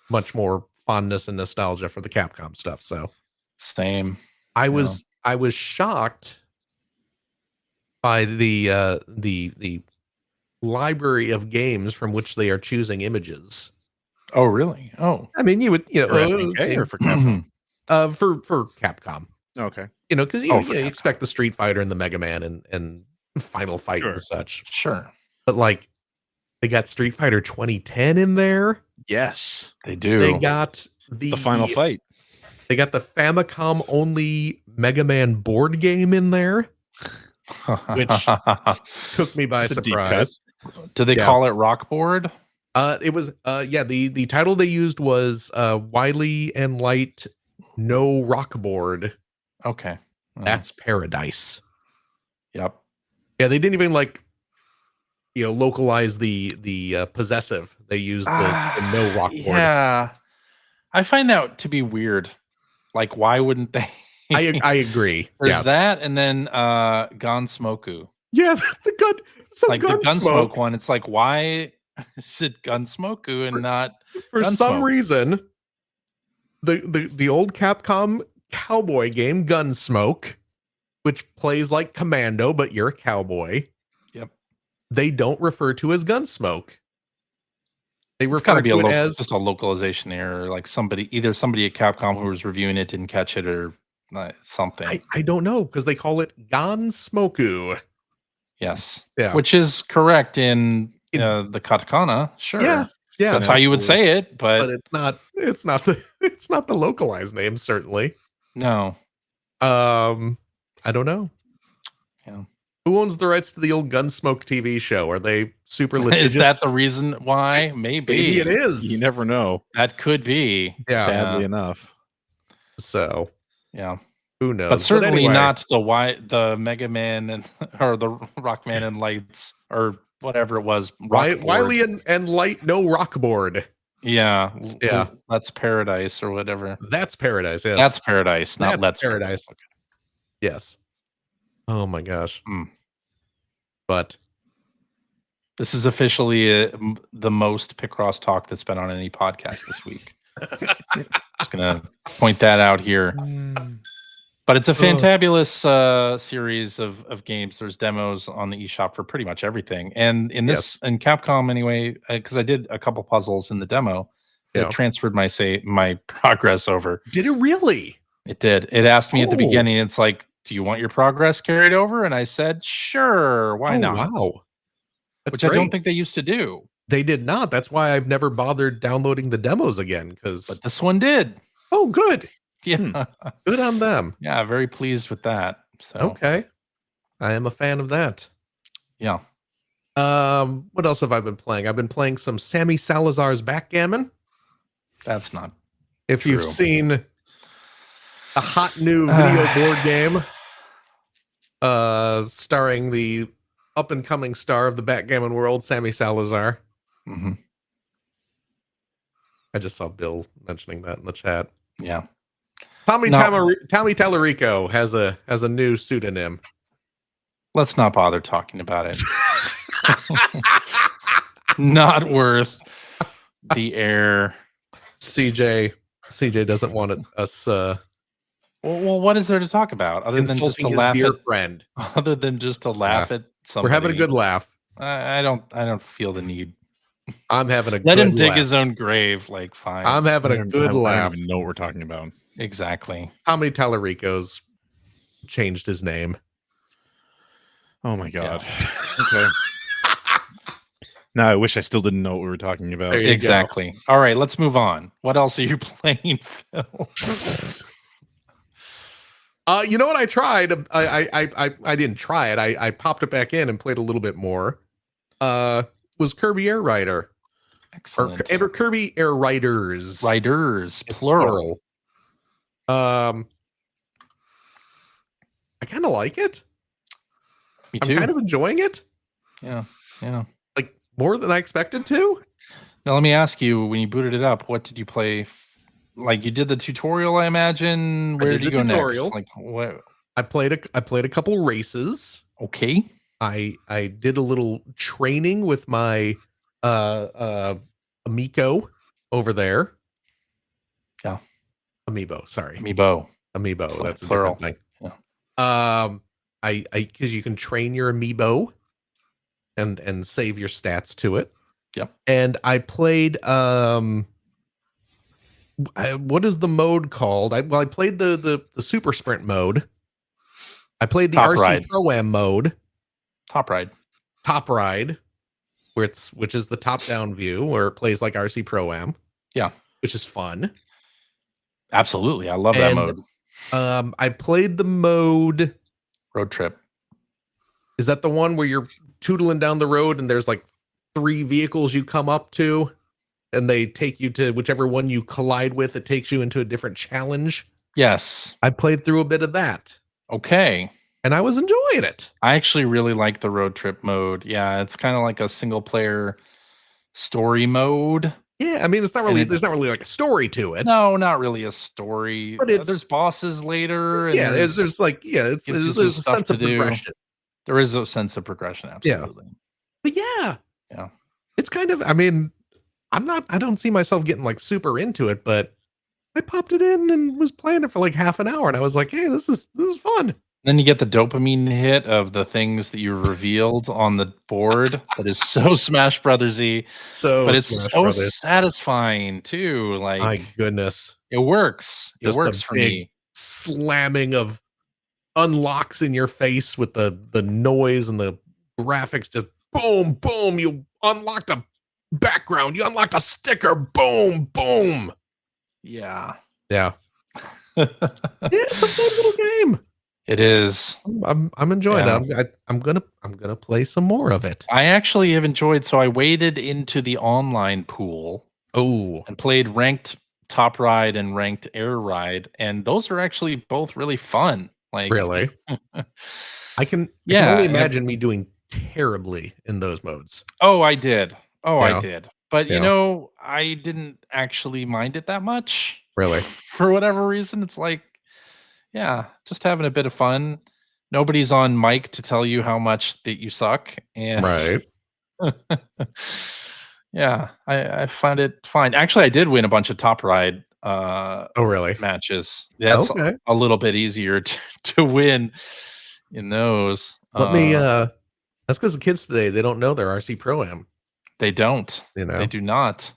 much more fondness and nostalgia for the Capcom stuff. So same. I was shocked by the library of games from which they are choosing images. Oh, really? Oh, I mean, for SNK or for Capcom? For Capcom. Okay. Because you expect the Street Fighter and the Mega Man and Final Fight and such. Sure. But like, they got Street Fighter 2010 in there. Yes, they do. They got the Final Fight. They got the Famicom only Mega Man board game in there, which took me by surprise. Did they call it Rock Board? It was the title they used was Wily and Light No Rock Board. Okay. That's Paradise. Yep. Yeah, they didn't even localize the possessive. They used the no rock board. Yeah. I find that to be weird. Like, why wouldn't they? I agree. There's that, and then Gunsmoku. Yeah, the Gunsmoke one. It's like, why is it Gunsmoku and not for some reason the old Capcom cowboy game Gunsmoke which plays like Commando, but you're a cowboy. Yep. They don't refer to as Gunsmoke. They It's got refer to be to it as just a localization error. Like either somebody at Capcom who was reviewing it didn't catch it, or something. I don't know, because they call it Gansmoku. Yes. Yeah. Which is correct in the katakana. Sure. Yeah. That's how you would say it, but it's not the localized name, certainly. No. I don't know. Yeah. Who owns the rights to the old Gunsmoke TV show? Are they super litigious? Is that the reason why? Maybe. Maybe it is. You never know. That could be. Yeah. Sadly enough. So yeah. Who knows? But certainly anyway, not the Mega Man and or the Rockman and Lights or whatever it was. Wily and Light no Rockboard. Yeah. Yeah. That's Paradise or whatever. That's Paradise, yes. That's Paradise, not Let's Paradise. Okay. Yes. Oh my gosh. But this is officially the most Picross talk that's been on any podcast this week. Just gonna point that out here. But it's a fantabulous series of games. There's demos on the eShop for pretty much everything. And in Capcom anyway, because I did a couple puzzles in the demo, it transferred my progress over. Did it really? It did. It asked me at the beginning, it's like, do you want your progress carried over? And I said, sure, why not? Wow. That's Which great. I don't think they used to do. They did not. That's why I've never bothered downloading the demos again. But this one did. Oh, good. Yeah. Good on them. Yeah, very pleased with that. So okay. I am a fan of that. Yeah. What else have I been playing? I've been playing some Sammy Salazar's Backgammon. That's not If true. You've seen a hot new video board game starring the up and coming star of the backgammon world, Sammy Salazar. Mm-hmm. I just saw Bill mentioning that in the chat. Yeah. Tommy Tallarico has a new pseudonym. Let's not bother talking about it. Not worth the air. CJ doesn't want us well, what is there to talk about other than just to laugh dear at friend? Other than just to laugh at somebody. We're having a good laugh. I don't feel the need. I'm having a Let good him dig laugh. his own grave, like fine. I'm having a good laugh. I don't even know what we're talking about. Exactly. Tommy Tallarico's changed his name. Oh my god. Okay. Now I wish I still didn't know what we were talking about. Exactly. All right, let's move on. What else are you playing, Phil? You know what I tried? I didn't try it. I popped it back in and played a little bit more. Was Kirby Air Rider. Excellent. Or Kirby Air Riders. Riders, plural. I kind of like it. Me too. I'm kind of enjoying it. Yeah. Like more than I expected to. Now let me ask you, when you booted it up, what did you play? Like you did the tutorial, I imagine. Where did you go next? Like what? I played a couple races. Okay. I did a little training with my Amico over there. Yeah. Amiibo, sorry. Amiibo. That's a plural. different thing. Yeah. I because you can train your Amiibo and save your stats to it. Yep. And I played what is the mode called? I played the super sprint mode. I played the RC Pro-Am mode. Top ride, which is the top-down view where it plays like RC Pro-Am. Yeah. Which is fun. Absolutely. I love that mode. I played the mode Road Trip. Is that the one where you're tootling down the road and there's like 3 vehicles you come up to and they take you to whichever one you collide with? It takes you into a different challenge. Yes. I played through a bit of that. Okay. And I was enjoying it. I actually really like the road trip mode. Yeah, it's kind of like a single player story mode. Yeah, I mean, it's not really. There's not really like a story to it. No, not really a story. But there's bosses later. Yeah, there's like there's a sense of progression. There is a sense of progression, absolutely. Yeah. But yeah, it's kind of. I mean, I don't see myself getting like super into it, but I popped it in and was playing it for like half an hour, and I was like, hey, this is fun. Then you get the dopamine hit of the things that you revealed on the board that is so Smash Brothers-y, So but it's Smash so Brothers. satisfying too. My Like goodness. it works. It Just works the for big me. slamming of unlocks in your face with the noise and the graphics. Just boom, boom. You unlocked a background. You unlocked a sticker. Boom, boom. Yeah. Yeah. Yeah, it's a fun little game. It is. I'm enjoying Yeah. it. I'm gonna play some more of it. I actually have enjoyed, so I waded into the online pool Oh, and played ranked Top Ride and ranked Air Ride, and those are actually both really fun. Like really? I can yeah, only and imagine me doing terribly in those modes. oh, I did. Oh, I Yeah, did. But yeah, I didn't actually mind it that much. really. For whatever reason, it's like, yeah, just having a bit of fun. Nobody's on mic to tell you how much that you suck, and Right. yeah, I find it fine. Actually, I did win a bunch of Top Ride Oh, really? matches. That's Okay. a little bit easier to win in those. Let me that's because the kids today, they don't know their RC Pro-Am, They don't. you They know. do not.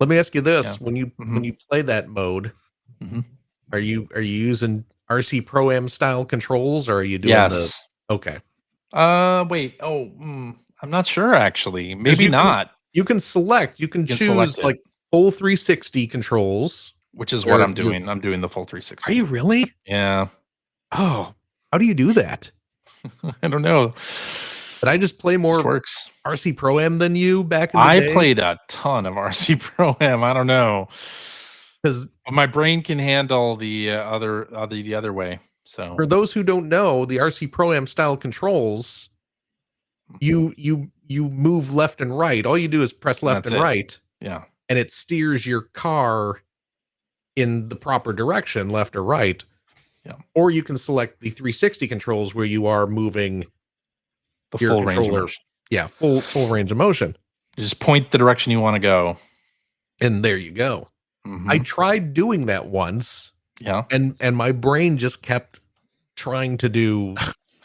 Let me ask you Yeah. this. When you Mhm. play that mode, Mhm. are you using RC Pro-Am style controls or are you doing the Yes. okay? Wait. Oh, I'm not sure actually. Because Maybe not. you can select, you can You can select choose it, like full 360 controls which is what where I'm you're doing. I'm doing the full Are 360. you really? Yeah. Oh, how do you do that? I don't know. Did I just play Just more works. RC Pro-Am than you back in the I day? played a ton of RC Pro-Am. I don't know. Because But my brain can handle the other way. So, for those who don't know, the RC Pro-Am style controls, you move left and right. All you do is press and left that's and it. right, Yeah. and it steers your car in the proper direction, left or right. Yeah. Or you can select the 360 controls where you are moving The your full range of controller. motion. Yeah, full range of motion. You just point the direction you want to go. And there you go. I Mhm. tried doing that once, Yeah. and my brain just kept trying to do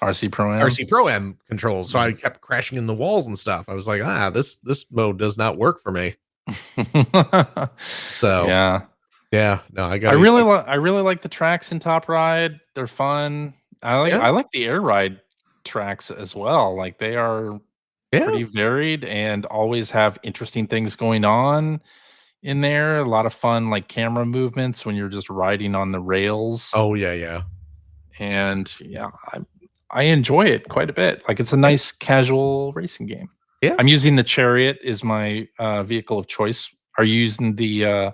RC Pro-Am. RC Pro-Am controls, so I Mhm. kept crashing in the walls and stuff. I was like, this mode does not work for me. So Yeah. yeah, no, I gotta I really like the tracks in Top Ride. They're fun. yeah, I like the Air Ride tracks as well. Like they are yeah. pretty varied and always have interesting things going on in there. A lot of fun like camera movements when you're just riding on the rails. Oh yeah, yeah. And yeah, I enjoy it quite a bit. Like it's a Yeah, nice casual racing game. yeah. I'm using the Chariot is my vehicle of choice. Are you using the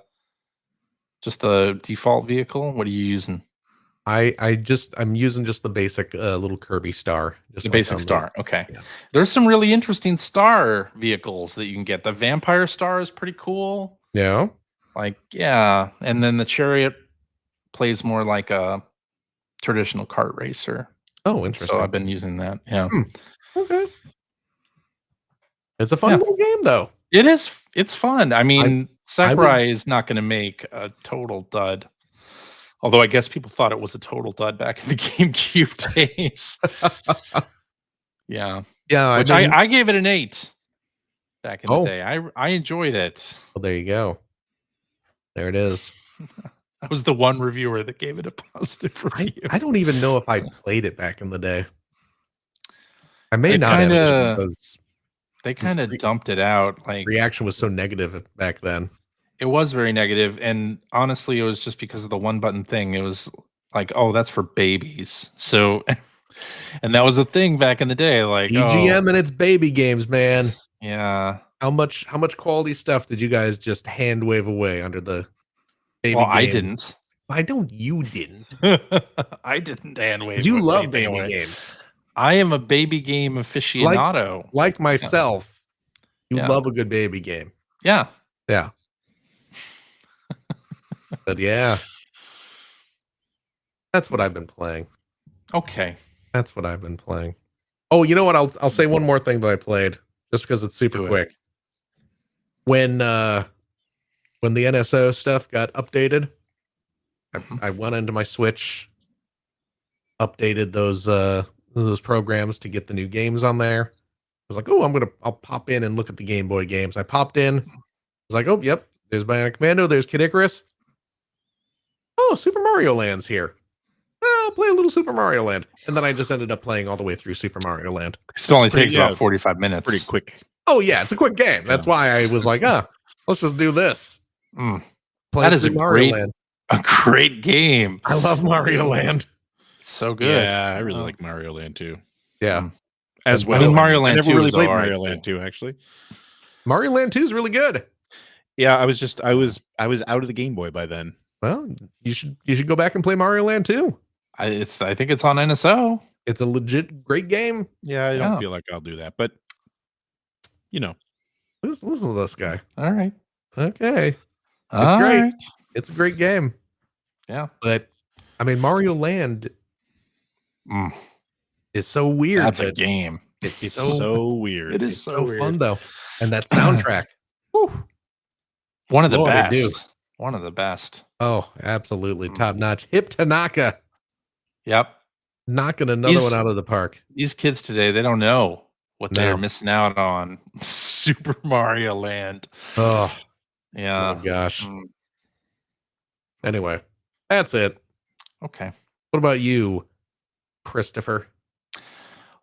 just the default vehicle? What are you using? I'm using just the basic little Kirby star, just The like basic on the star. Okay. yeah. There's some really interesting star vehicles that you can get. The Vampire Star is pretty cool. Yeah. Like, yeah. And then the Chariot plays more like a traditional kart racer. Oh, And so interesting. I've been using that. Yeah. Hmm. Okay. It's a fun Yeah. little game though. It is. It's fun. I I mean, I was Sakurai is not going to make a total dud. Although I guess people thought it was a total dud back in the GameCube days. Yeah. yeah, I Which mean, I gave it an 8 back in the oh, day. I enjoyed it. well, there you go. There it is. I was the one reviewer that gave it a positive review. I don't even know if I played it back in the day. I may It not have just kinda because they the kinda dumped it out, like, reaction was so negative back then. it was very negative, and honestly, it was just because of the one button thing. It was like, "Oh, that's for babies." So and that was a thing back in the day, like, "Oh, EGM and its baby games, man. yeah." How much quality stuff did you guys just hand wave away under the baby Well, I game? didn't. Why don't you didn't? I didn't hand 'Cause wave you love anything baby away. games. I am a baby game Like aficionado. Yeah, myself, you yeah, love a good baby game. yeah. Yeah. But yeah, that's what I've been playing. Okay, That's what I've been playing. Oh, you know what? I'll say one more thing that I played just because it's super do it. quick. When the NSO stuff got updated, Mhm. I went into my Switch, updated those programs to get the new games on there. I was like, oh, I'll pop in and look at the Game Boy games. I popped in. I was like, oh, yep, there's Bionic Commando, there's Kid Icarus. Oh, Super Mario Land's here. I'll play a little Super Mario Land. And then I just ended up playing all the way through Super Mario Land. It only takes about 45 minutes. Pretty quick. Oh, yeah, it's a quick game. That's why I was like, let's just do this. That is a great game. I love Mario Land. It's so good. Yeah, I really like Mario Land too. Yeah. As well. I mean, Mario Land I 2 never really is played all right, Mario Land 2, actually. Mario Land 2 is really good. Yeah, I was out of the Game Boy by then. Well, you should go back and play Mario Land 2. I think it's on NSO. It's a legit great game. Yeah, I don't feel like I'll do that, but listen to this guy. All right. Okay. It's great. Right. It's a great game. Yeah. But I mean, Mario Land is so weird. That's a game. It's so weird. It is it's so so fun though. And that soundtrack. One of the Lord, I do. best. One of the best. Oh, absolutely. Top notch. Hip Tanaka. Yep. Knocking another one out of the park. These kids today, they don't know what No. they're missing out on. Super Mario Land. Oh, Yeah. oh gosh. Anyway, that's it. Okay. What about you, Christopher?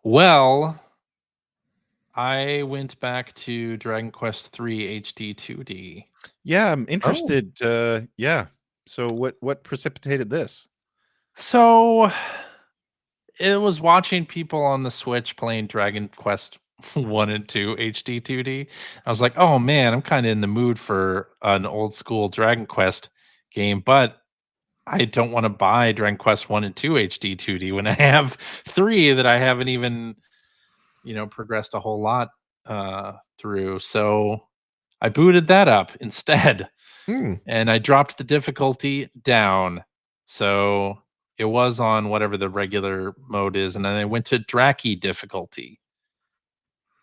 Well, I went back to Dragon Quest III HD 2D. Yeah, I'm interested. Yeah. So what precipitated this? So it was watching people on the Switch playing Dragon Quest 1 and 2 HD 2D. I was like, oh man, I'm kind of in the mood for an old school Dragon Quest game, but I don't want to buy Dragon Quest 1 and 2 HD 2D when I have 3 that I haven't even, progressed a whole lot through. So I booted that up instead. And I dropped the difficulty down. So it was on whatever the regular mode is, and then I went to Draki difficulty,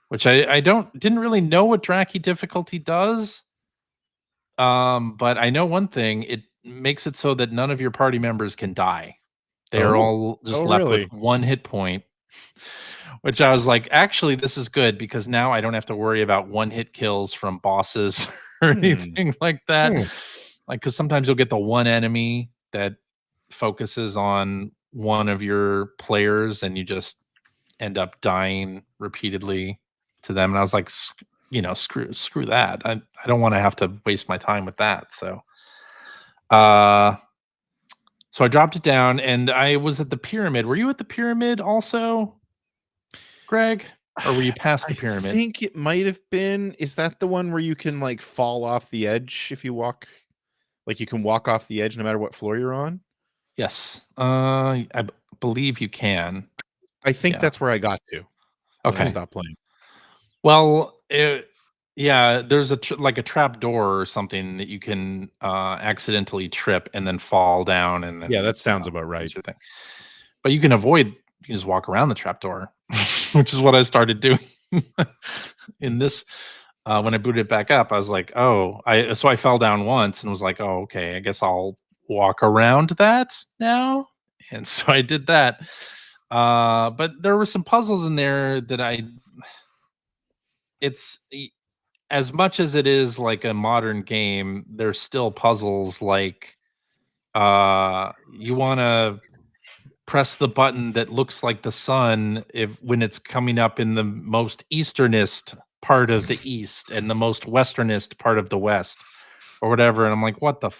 which I didn't really know what Draki difficulty does. But I know one thing: it makes it so that none of your party members can die. They're all just left with 1 hit point. Which I was like, actually, this is good because now I don't have to worry about 1-hit kills from bosses or anything like that. Like, because sometimes you'll get the one enemy that focuses on one of your players and you just end up dying repeatedly to them. And I was like, screw that. I don't want to have to waste my time with that. So I dropped it down and I was at the pyramid. Were you at the pyramid also, Greg? Or were you past the pyramid? I think it might have been. Is that the one where you can like fall off the edge if you walk? Like you can walk off the edge no matter what floor you're on? Yes. I believe you can. I think that's where I got to. Okay. I stopped playing. Well, there's a trap door or something that you can accidentally trip and then fall down. And then, that sounds about right. But you can avoid. You can just walk around the trap door, which is what I started doing in this. When I booted it back up, I was like, so I fell down once and was like, oh, okay, I guess I'll walk around that now. And so I did that. But there were some puzzles in there that it's as much as it is like a modern game, there's still puzzles like you want to press the button that looks like the sun when it's coming up in the most easternest part of the east and the most westernest part of the west or whatever. And I'm like, what the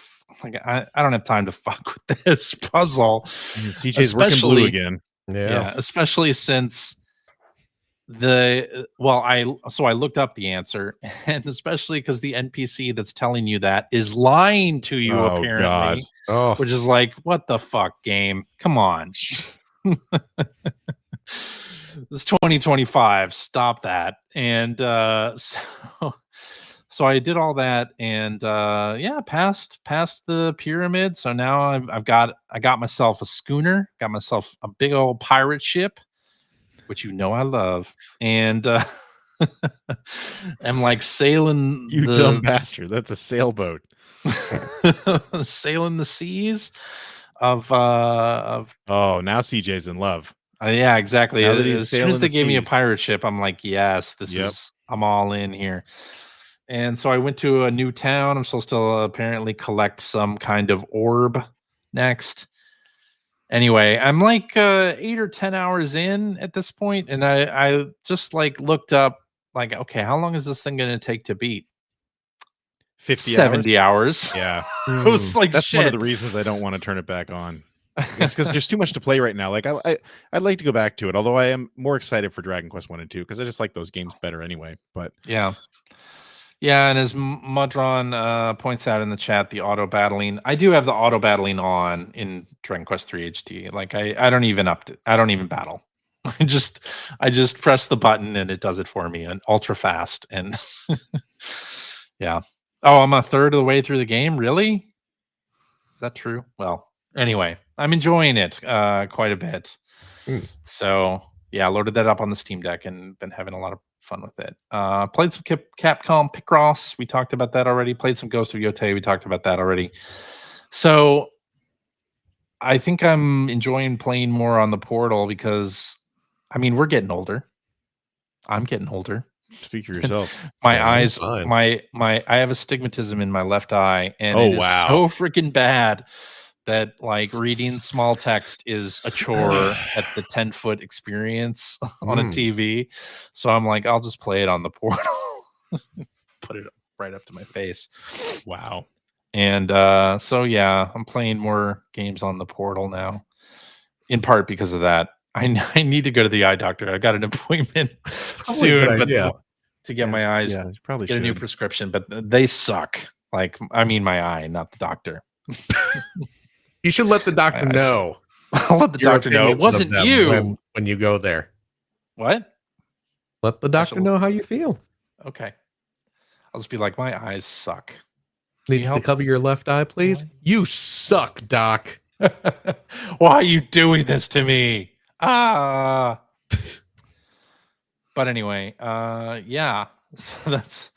I don't have time to fuck with this puzzle. CJ's working blue again. Yeah, especially since I looked up the answer, and especially because the NPC that's telling you that is lying to you apparently. God. Which is like, what the fuck, game? Come on. It's 2025. Stop that. And so I did all that and passed the pyramid. So now I got myself a schooner, got myself a big old pirate ship, which I love. And I'm like sailing dumb bastard. That's a sailboat. sailing the seas. of Oh, now CJ's in love. yeah, exactly. Now that he's As soon as sailing they the gave me a seas. pirate ship, I'm like, yes, this Yep. is I'm all in here. And so I went to a new town. I'm supposed to apparently collect some kind of orb next. Anyway, I'm like 8 or 10 hours in at this point, and I just like looked up like, okay, how long is this thing going to take to beat? 50 70 hours. Yeah. I was like, That's one of shit. the reasons I don't want to turn it back on. It's because there's too much to play right now. Like I'd like to go back to it, although I am more excited for Dragon Quest 1 and 2 because I just like those games better anyway. But Yeah. Yeah, and as Mudron points out in the chat, the auto battling. I do have the auto battling on in Dragon Quest 3 HD. Like I don't even I don't even battle. I just press the button and it does it for me and ultra fast. And yeah. Oh, I'm a third of the way through the game. Really? Is that true? Well, anyway, I'm enjoying it quite a bit. So yeah, loaded that up on the Steam Deck and been having a lot of fun with it. Played some Capcom Picross. We talked about that already. Played some Ghost of Yotei. We talked about that already. So I think I'm enjoying playing more on the Portal because, I mean, we're getting older. I'm getting older. speak for yourself. My Yeah, I'm eyes, fine. my I have astigmatism in my left eye, and Oh, it is wow. so freaking bad that like reading small text is a chore at the 10-foot experience on a TV. So I'm like, I'll just play it on the Portal. Put it right up to my face. Wow. And so yeah, I'm playing more games on the Portal now. In part because of that. I need to go to the eye doctor. I got an appointment soon, but to get my eyes, Yeah, you probably get should. a new prescription, but they suck. Like, I mean, my eye, not the doctor. You should let the doctor I- know. I'll let the your doctor know it opinions of wasn't them you. when you go there. What? Let the doctor shall- know how you feel. Okay. I'll just be like, my eyes suck. Need to cover your left eye, please? You suck, Doc. Why are you doing this to me? Ah. But anyway, yeah. So that's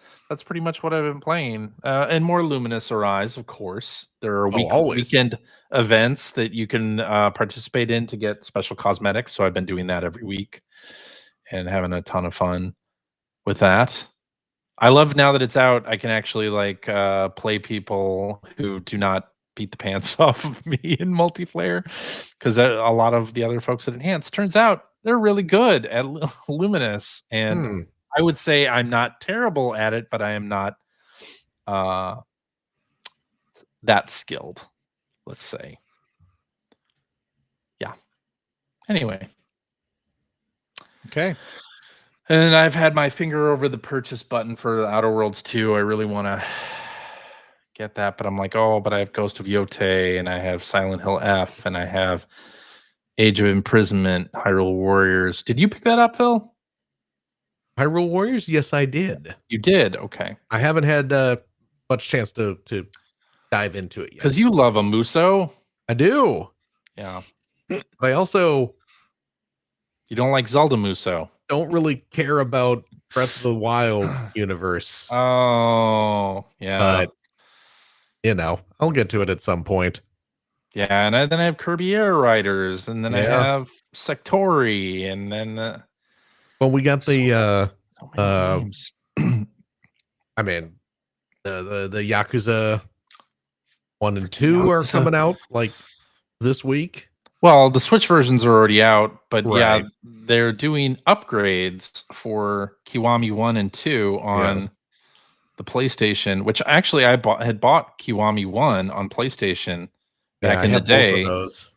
pretty much what I've been playing. And more Luminous Arise, of course. There are always. weekend events that you can participate in to get special cosmetics. So I've been doing that every week and having a ton of fun with that. I love now that it's out, I can actually like play people who do not beat the pants off of me in multiplayer, because a lot of the other folks at Enhance, turns out they're really good at Luminous, and I would say I'm not terrible at it, but I am not that skilled, let's say. Yeah. Anyway. Okay. And I've had my finger over the purchase button for the Outer Worlds 2. I really want to get that, but I'm like, oh, but I have Ghost of Yotei, and I have Silent Hill F, and I have Age of Imprisonment, Hyrule Warriors. Did you pick that up, Phil? Hyrule Warriors? Yes, I did. You did? Okay. I haven't had much chance to dive into it yet. Because you love a Muso. I do. Yeah. But I also... You don't like Zelda Muso. Don't really care about Breath of the Wild universe. Oh, yeah. But, you know, I'll get to it at some point. Yeah, and then I have Kirby Air Riders, and then I have Sectori, and then... well, we got the... so many games. I mean, the Yakuza 1 and 2 are coming out, like, this week. Well, the Switch versions are already out, but yeah, Right. they're doing upgrades for Kiwami 1 and 2 on the PlayStation, which actually I had bought Kiwami 1 on PlayStation back in the day. Both of those.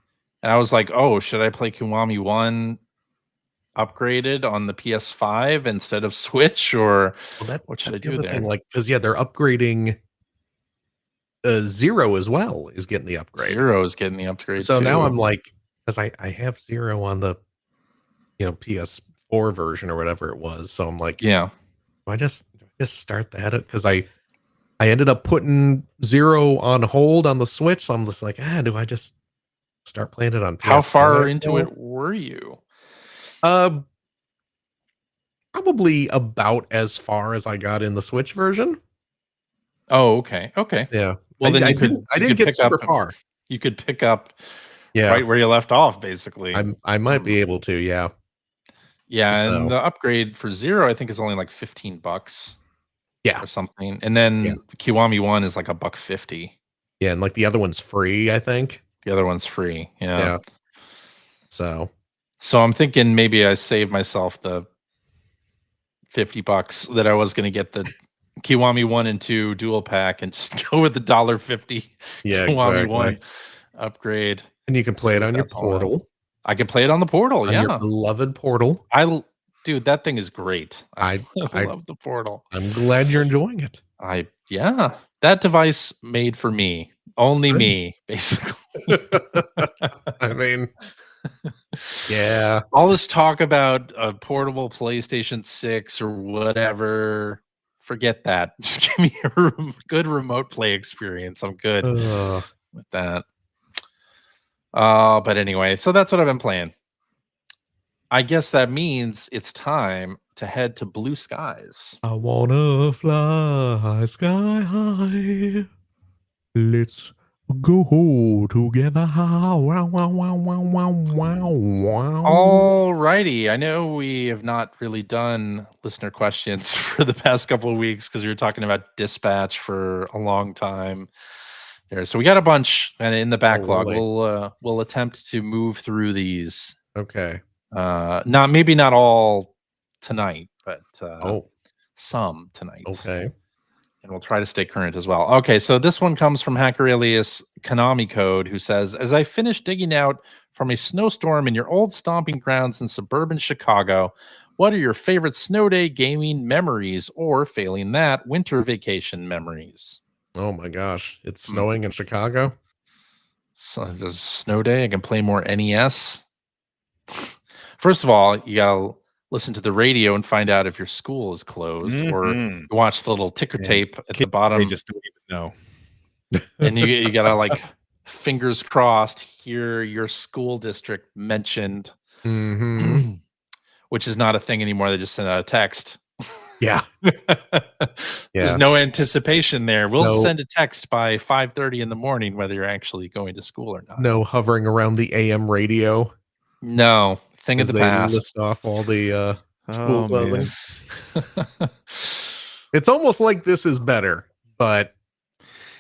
And I was like, oh, should I play Kiwami 1 upgraded on the PS5 instead of Switch, or what should I do there? Like, because they're upgrading. Zero as well is getting the upgrade. Zero is getting the upgrade. So too. now I'm like, because I have Zero on the PS4 version or whatever it was. So I'm like, yeah, do I just start that? Because I ended up putting Zero on hold on the Switch. So I'm just like, do I just start playing it on PS4? How far into it were you? Probably about as far as I got in the Switch version. Oh, okay. Okay. Yeah. Well, then I you could didn't get pick super up far. You could pick up Yeah, right where you left off, basically. I might be able to. Yeah. Yeah, So and the upgrade for 0, I think, is only like $15 yeah, or something. And then Yeah. Kiwami 1 is like $1.50. yeah, and like the other one's free, I think. The other one's free. Yeah. Yeah. So So I'm thinking maybe I save myself the $50 that I was going to get the Kiwami 1 and 2 dual pack and just go with the $1.50 yeah, Kiwami exactly. 1 upgrade. And you can play See it what on your that's all about. portal. I can play it on the portal. On your Yeah. beloved portal. Dude, that thing is great. I I- love the portal. I'm glad you're enjoying it. Yeah. That device made for me. Only Good. me, basically. I mean, yeah. All this talk about a portable PlayStation 6 or whatever, forget that. Just give me a good remote play experience. I'm good with that. But anyway, so that's what I've been playing. I guess that means it's time to head to blue skies. I wanna fly sky high. Let's go together. Wow, wow, wow, wow, wow, wow, wow. Alrighty. I know we have not really done listener questions for the past couple of weeks because we were talking about dispatch for a long time there. So we got a bunch and in the backlog. really? We'll attempt to move through these. Okay. Maybe not all tonight, but Oh, some tonight. okay. And we'll try to stay current as well. Okay, so this one comes from hacker alias Konami Code, who says, as I finish digging out from a snowstorm in your old stomping grounds in suburban Chicago, what are your favorite snow day gaming memories, or failing that, winter vacation memories? Oh my gosh. It's snowing in Chicago? So there's a snow day. I can play more NES. First of all, you gotta listen to the radio and find out if your school is closed, or you watch the little ticker tape at the bottom. They just don't even know. And you gotta like fingers crossed hear your school district mentioned, which is not a thing anymore. They just send out a text. Yeah. There's no anticipation there. We'll No. send a text by 5:30 in the morning, whether you're actually going to school or not. No hovering around the AM radio. No, thing of as the they past. list off all the school Oh, closing. It's almost like this is better, but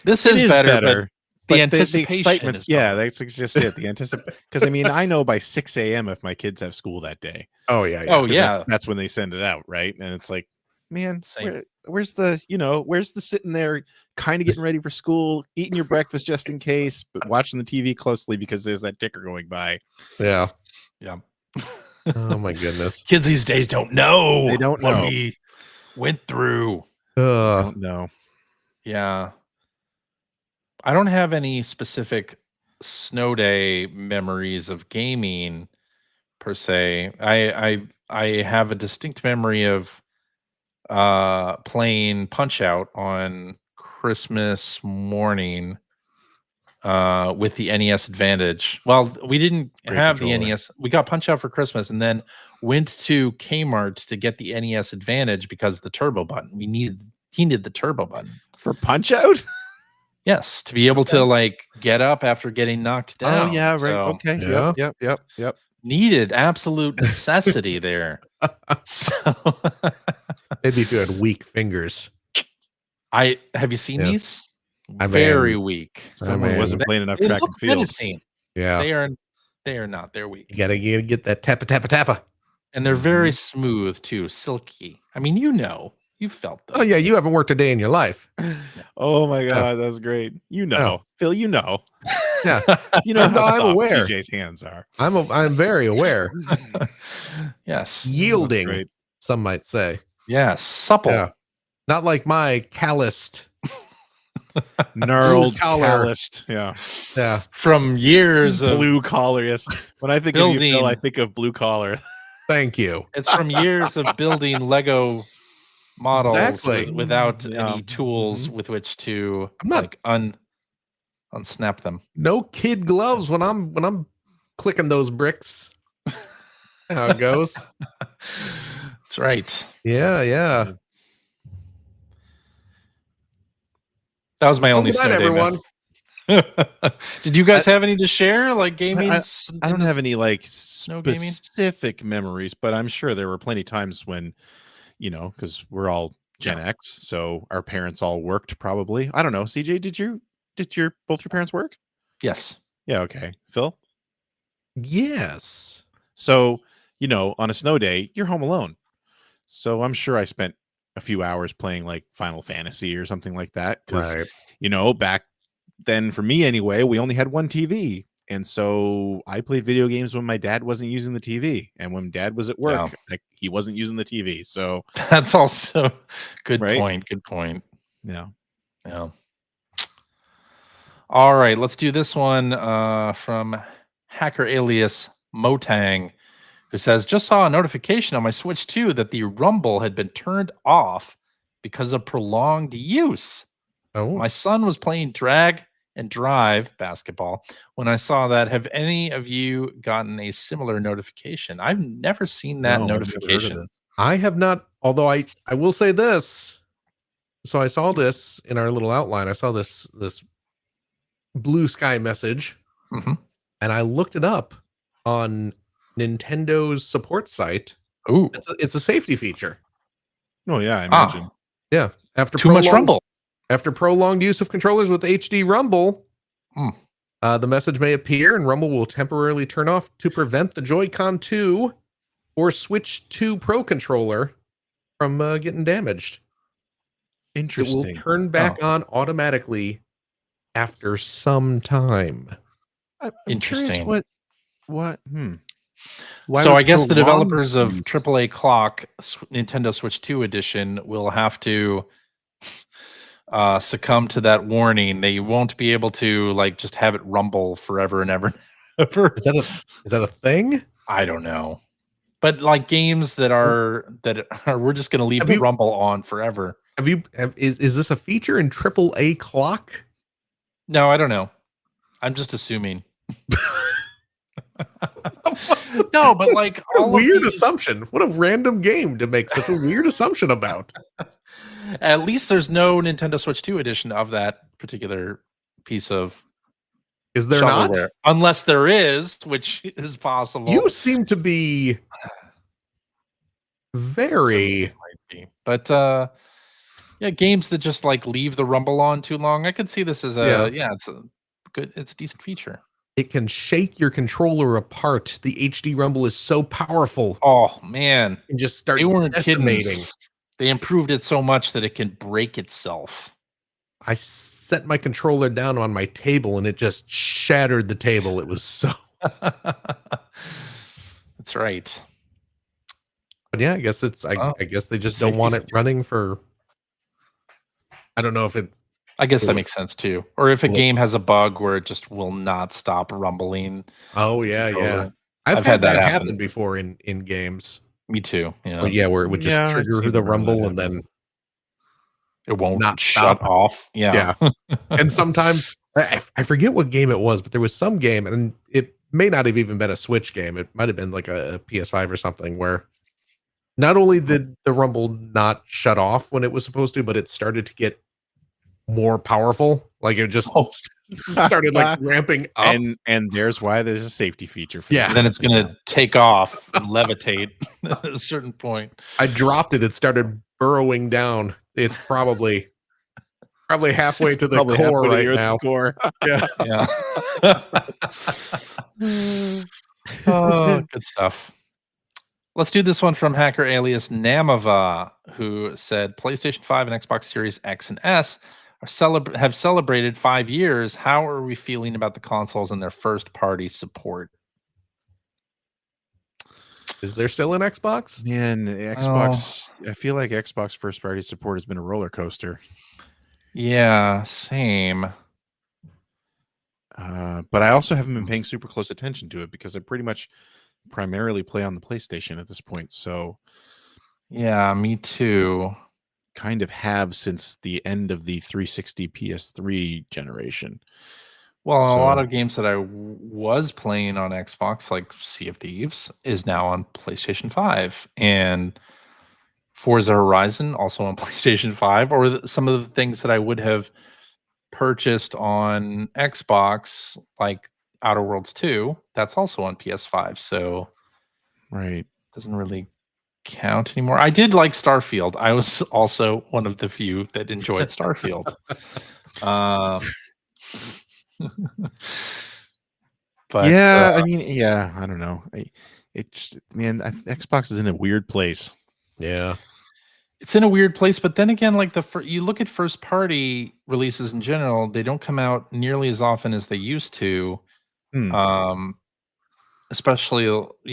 This It is better. But the anticipation excitement, is yeah, gone. that's just it. The anticipation, because I mean, I know by 6 a.m. if my kids have school that day. oh yeah, yeah. Oh 'Cause yeah. that's when they send it out, right? And it's like, man, Same. where's the where's the sitting there, kind of getting ready for school, eating your breakfast just in case, but watching the TV closely because there's that ticker going by. Yeah. Yeah. Oh my goodness. Kids these days don't know. They don't what know. we went through. Don't know. Yeah. I don't have any specific snow day memories of gaming per se. I have a distinct memory of playing Punch Out on Christmas morning with the NES Advantage. Well, we didn't Great have the controller. NES. We got Punch Out for Christmas and then went to Kmart to get the NES Advantage because the turbo button. We needed the turbo button. For Punch Out? Yes, to be able to like get up after getting knocked down. Oh yeah, right. So, Okay. Yeah. Yep. needed absolute necessity there. So Maybe if you had weak fingers. have you seen Yeah. these? I Very mean- weak. Someone mean, wasn't playing enough They track look and field. menacing. Yeah. They are not. They're weak. You gotta get that tappa. And they're very smooth too, silky. I mean, you've felt them. Oh yeah, you haven't worked a day in your life. Oh my god, that's great. Phil, Yeah. you know how I'm soft aware. TJ's hands are. I'm very aware. Yes. Yielding, great. some might say. Yes. Supple. Yeah. Not like my calloused. Gnarled, Blue collar. calloused. Yeah. Yeah. From years of Blue collar, yes. When I think of you, Phil, Building. I think of blue collar. Thank you. it's from years of building Lego models Exactly. without Yeah. any tools with which to I'm not- like unsnap them. No kid gloves when I'm clicking those bricks. How it goes. That's right. Yeah. That was my only Good snow night, day everyone. Did you guys have any to share? Like gaming? I don't have any like no gaming? specific memories, but I'm sure there were plenty times when, because we're all Gen X, so our parents all worked probably. I don't know. CJ, did both your parents work? Yes. Yeah. Okay. Phil? Yes. So, on a snow day, you're home alone. So I'm sure I spent a few hours playing like Final Fantasy or something like that. Because, Right. back then for me anyway, we only had one TV. And so I played video games when my dad wasn't using the TV. And when dad was at work, like, he wasn't using the TV. So that's also good right? point. Good point. Yeah. Yeah. All right, let's do this one from hacker alias Motang, who says, just saw a notification on my Switch 2 that the rumble had been turned off because of prolonged use. Oh, My son was playing drag and drive basketball when I saw that. Have any of you gotten a similar notification? I've never seen that No, I've never heard of notification. this. I have not. Although I will say this. So I saw this in our little outline. I saw this blue sky message, Mhm. and I looked it up on Nintendo's support site. Ooh, It's a safety feature. Oh yeah, I imagine. Yeah, after too much rumble. After prolonged use of controllers with HD rumble, the message may appear, and rumble will temporarily turn off to prevent the Joy-Con 2 or Switch 2 Pro controller from getting damaged. Interesting. It will turn back on automatically after some time. I'm Interesting. Curious what? Why So would I guess the prolonged developers of use- AAA Clock Nintendo Switch 2 edition will have to succumb to that warning. They won't be able to like just have it rumble forever and ever. Ever. Is that a thing? I don't know. But like games that are we're just going to leave the rumble on forever. Is this a feature in AAA Clock? No, I don't know. I'm just assuming. No, but like what a weird assumption. What a random game to make such a weird assumption about. At least there's no Nintendo Switch 2 edition of that particular piece of Is there not? Unless there is, which is possible. You seem to be very but yeah, games that just like leave the rumble on too long. I could see this as it's a decent feature. It can shake your controller apart. The HD rumble is so powerful. Oh man. And just start they weren't decimating. Kidding. They improved it so much that it can break itself. I set my controller down on my table and it just shattered the table. It was so That's right. But yeah, I guess I guess they just don't want it running for I don't know if it I guess that makes sense too. Or if a game has a bug where it just will not stop rumbling. Oh yeah. I've had that happen before in games. Me too. Yeah. But yeah, where it would just trigger the rumble and then it won't not shut off. Yeah. And sometimes I forget what game it was, but there was some game, and it may not have even been a Switch game. It might have been like a PS5 or something, where not only did the rumble not shut off when it was supposed to, but it started to get more powerful. Like it just started like ramping up. And there's why there's a safety feature for then it's gonna take off and levitate at a certain point. I dropped it, it started burrowing down. It's probably halfway to the core right now. Yeah. Oh, good stuff. Let's do this one from hacker alias Namava, who said PlayStation 5 and Xbox Series X and S have celebrated 5 years. How are we feeling about the consoles and their first-party support? Is there still an Xbox? Man, Xbox. I feel like Xbox first-party support has been a roller coaster. Yeah, same. But I also haven't been paying super close attention to it because I pretty much primarily play on the PlayStation at this point. So, yeah, me too. Kind of have since the end of the 360 PS3 generation. Well, a lot of games that I was playing on Xbox, like Sea of Thieves, is now on PlayStation 5. And Forza Horizon, also on PlayStation 5. Or some of the things that I would have purchased on Xbox, like Outer Worlds 2, that's also on PS5. So Right. doesn't really count anymore. I did like Starfield. I was also one of the few that enjoyed Starfield. But yeah, I mean, yeah, I don't know. It's man, Xbox is in a weird place. Yeah. it's in a weird place. But then again, like you look at first party releases in general, they don't come out nearly as often as they used to. Hmm. Especially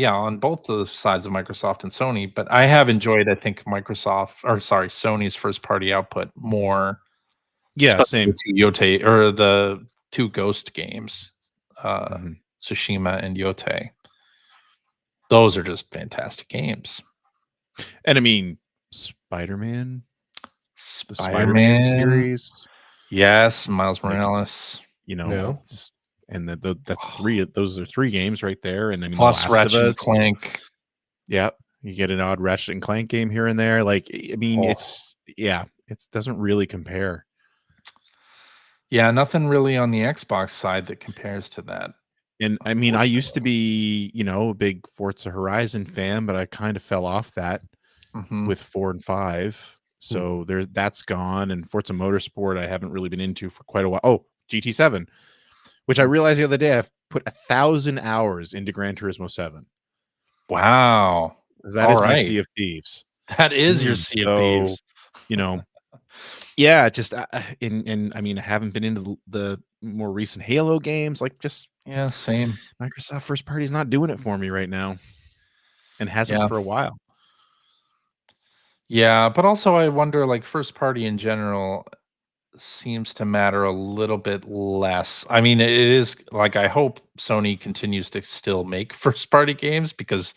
on both the sides of Microsoft and Sony. But I have enjoyed, I think, Sony's first party output more. Yeah, Especially same. the two Yotei or the two Ghost games, Mhm. Tsushima and Yotei. Those are just fantastic games. And I mean, Spider-Man, the Spider-Man series, yes, Miles like, Morales, you know, No. and that's three. Those are three games right there. And I mean, plus The Last of Ratchet and Us. Clank. Yeah, you get an odd Ratchet and Clank game here and there. Like, I mean, Oh. it doesn't really compare. Yeah, nothing really on the Xbox side that compares to that. And I mean, I used to be, a big Forza Horizon fan, but I kind of fell off that with 4 and 5. So that's gone. And Forza Motorsport, I haven't really been into for quite a while. Oh, GT7, which I realized the other day, I've put 1,000 hours into Gran Turismo 7. Wow. That is my Sea of Thieves. That is your Sea of Thieves. Yeah, just and I mean, I haven't been into the more recent Halo games. Like, just same. Microsoft first party is not doing it for me right now, and hasn't for a while. Yeah, but also I wonder, like, first party in general seems to matter a little bit less. I mean, it is like, I hope Sony continues to still make first party games because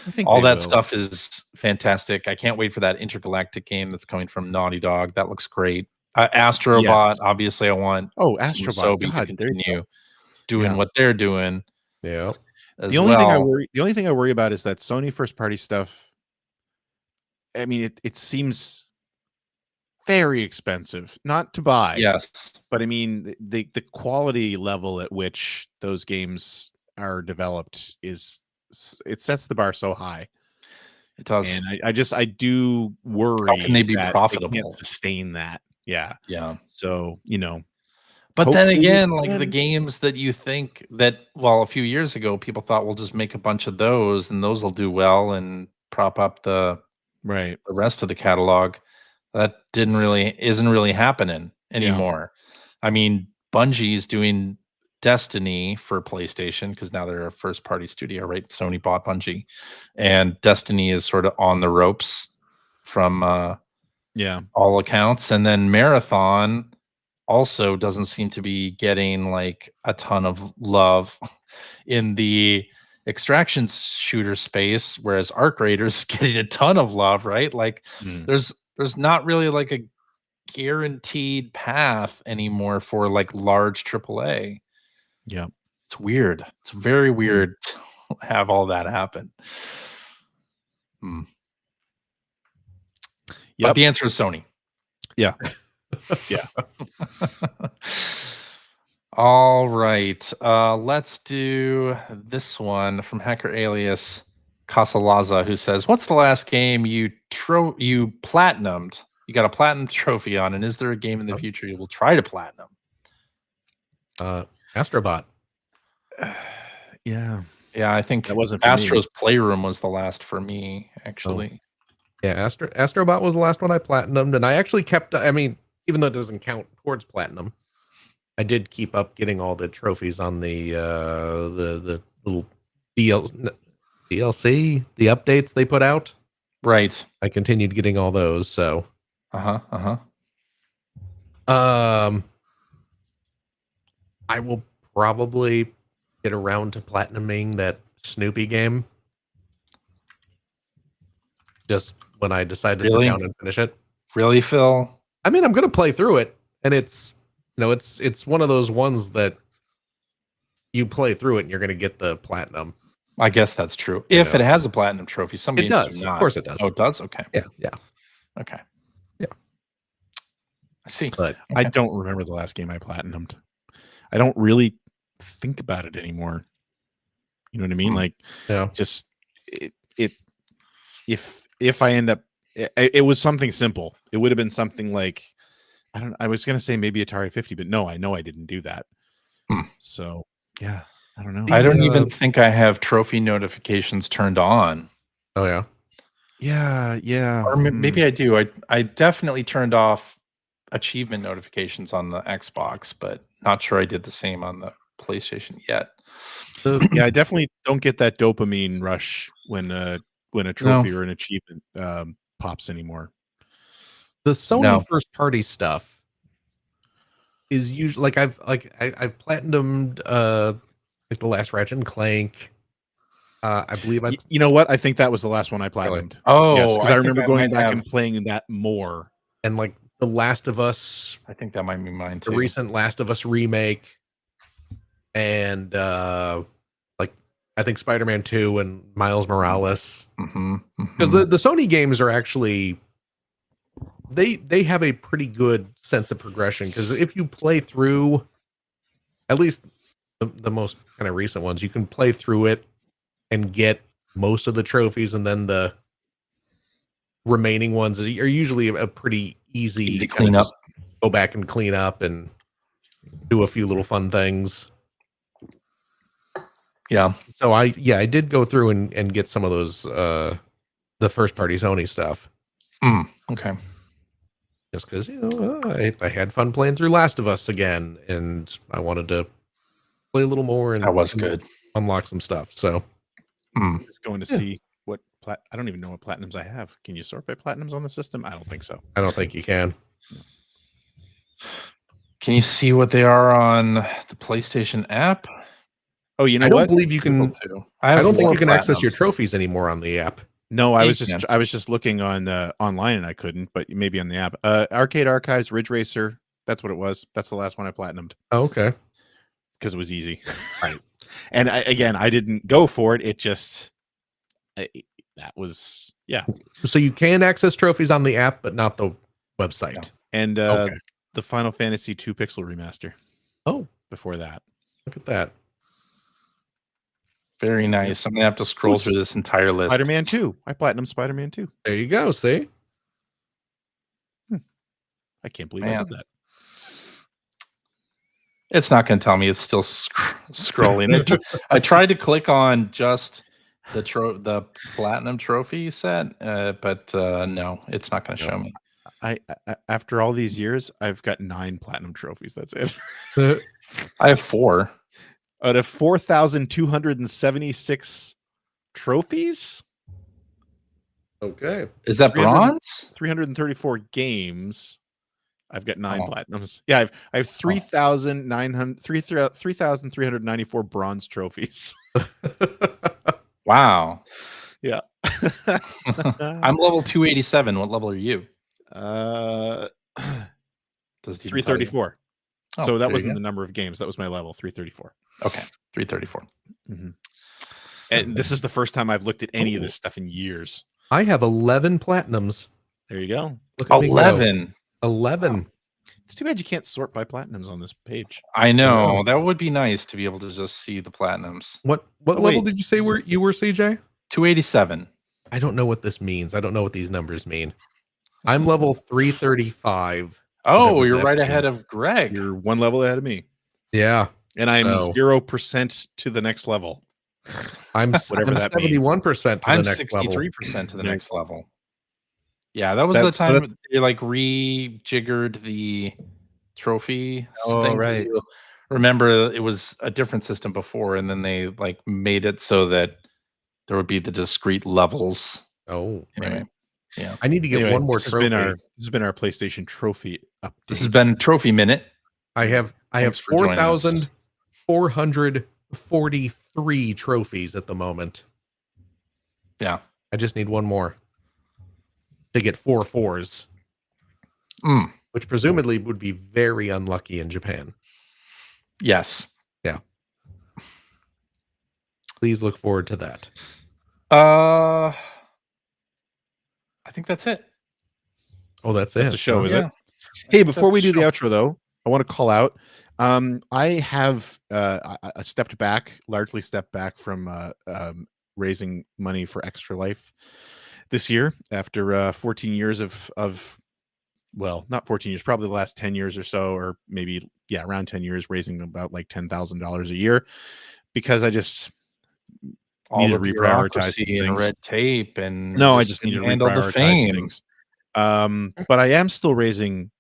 I think all they that will. stuff is fantastic. I can't wait for that intergalactic game that's coming from Naughty Dog. That looks great. Astrobot, Yes. obviously, I want Astrobot Sobi to continue doing Yeah. what they're doing. Yeah. The only thing I worry about is that Sony first party stuff. I mean, it seems very expensive not to buy. Yes. But I mean, the quality level at which those games are developed it sets the bar so high. It does. And I do worry how can they be that profitable? they can't sustain that. Yeah. Yeah. So, But then hopefully again, like the games that you think that, well, a few years ago, people thought we'll just make a bunch of those and those will do well and prop up the rest of the catalog. That isn't really happening anymore. I mean, Bungie's doing Destiny for PlayStation because now they're a first party studio, right? Sony bought Bungie, and Destiny is sort of on the ropes from all accounts. And then Marathon also doesn't seem to be getting like a ton of love in the extraction shooter space, whereas Arc Raiders is getting a ton of love, right? Like there's not really like a guaranteed path anymore for like large AAA. Yeah. It's weird. It's very weird to have all that happen. But the answer is Sony. Yeah. Yeah. All right. Let's do this one from Hacker Alias Casalaza, who says, "What's the last game you platinumed? You got a platinum trophy on, and is there a game in the future you will try to platinum?" Astrobot. Yeah. Yeah, I think that wasn't for Astro's me. Playroom was the last for me, actually. Yeah, Astrobot was the last one I platinumed, and I actually kept. I mean, even though it doesn't count towards platinum, I did keep up getting all the trophies on the little DLC, the updates they put out. Right. I continued getting all those. So. I will probably get around to platinuming that Snoopy game. Just when I decide to sit down and finish it. Really, Phil? I mean, I'm gonna play through it, and it's one of those ones that you play through it and you're gonna get the platinum. I guess that's true. If it has a platinum trophy, some games does. do not. Of course, it does. Oh, it does. Okay. Yeah. Okay. Yeah. I see. But I don't remember the last game I platinumed. I don't really think about it anymore. You know what I mean? Like, yeah, just it if I end up, it was something simple. It would have been something like, I was gonna say maybe Atari 50, but no, I know I didn't do that. Hmm. So yeah, I don't know. I don't even think I have trophy notifications turned on. oh yeah. Yeah. Or maybe I do. I definitely turned off achievement notifications on the Xbox, but not sure I did the same on the PlayStation yet. Yeah, I definitely don't get that dopamine rush when a trophy or an achievement pops anymore. The Sony first party stuff is usually like I've platinumed like the last Ratchet and Clank. I believe I You know what? I think that was the last one I platinumed. Oh, yes, because I think remember going might back have- and playing that more. and like The Last of Us, I think that might be mine the too. recent Last of Us remake, and like I think Spider-Man 2 and Miles Morales. Because the Sony games are actually they have a pretty good sense of progression. Because if you play through at least the most kind of recent ones, you can play through it and get most of the trophies, and then the remaining ones are usually a pretty easy to kind clean of up. just go back and clean up and do a few little fun things. Yeah. So I did go through and get some of those the first party Sony stuff. Okay. Just because I had fun playing through Last of Us again, and I wanted to play a little more and That was good. unlock some stuff. So Just going to see what I don't even know what platinums I have. Can you sort by platinums on the system? I don't think so. I don't think you can. Can you see what they are on the PlayStation app? Oh, you know I don't what? believe you can. I don't think you can access your trophies anymore on the app. No, I You was can. just looking on online and I couldn't, but maybe on the app. Arcade Archives, Ridge Racer. That's what it was. That's the last one I platinumed Oh, okay. because it was easy. Right. And I didn't go for it. It just that was So you can access trophies on the app, but not the website. Yeah. And Okay. the Final Fantasy 2 Pixel remaster. Oh, Before that. look at that. Very nice. I'm gonna have to scroll through this entire list. Spider-Man 2. I platinumed Spider-Man 2. There you go. See? I can't believe I did that. It's not going to tell me. It's still scrolling. I tried to click on just the platinum trophy set, but no, it's not going to show me. I after all these years, I've got 9 platinum trophies. That's it. I have 4 out of 4,276 trophies. Okay. Is that bronze? 334 games. I've got 9 platinums. Yeah, I have 3,394 bronze trophies. Wow. Yeah. I'm level 287. What level are you? Does 334. Oh, so that wasn't the number of games. That was my level, 334. Okay, 334. And this is the first time I've looked at any of this stuff in years. I have 11 platinums. There you go. Look at 11. 11. Wow. It's too bad you can't sort by platinums on this page. I know. That would be nice to be able to just see the platinums. What level did you say you were, CJ? 287. I don't know what this means. I don't know what these numbers mean. I'm level 335. Oh, you're right ahead of Greg. You're one level ahead of me. Yeah. And I'm 0% to the next level. I'm whatever that 71% means. to the next level. 63% to the next level. Yeah, that was the time they like rejiggered the trophy thing. Right. Remember, it was a different system before, and then they like made it so that there would be the discrete levels. Oh, anyway. Right. Yeah. I need to get one more trophy. This has been our PlayStation trophy update. This has been Trophy Minute. I have 4,443 trophies at the moment. Yeah. I just need one more to get 4 4s. Which presumably would be very unlucky in Japan. Yes. Yeah. Please look forward to that. I think that's it. Oh, that's a show, is it? Hey, before we do the outro, though, I want to call out. I have I largely stepped back from raising money for Extra Life this year after 14 years of well, not 14 years, probably the last 10 years or so, or maybe around 10 years, raising about like $10,000 a year, because I just all needed the to reprioritize bureaucracy and things. red tape, and No, I just needed to couldn't handle the reprioritize fame. things. But I am still raising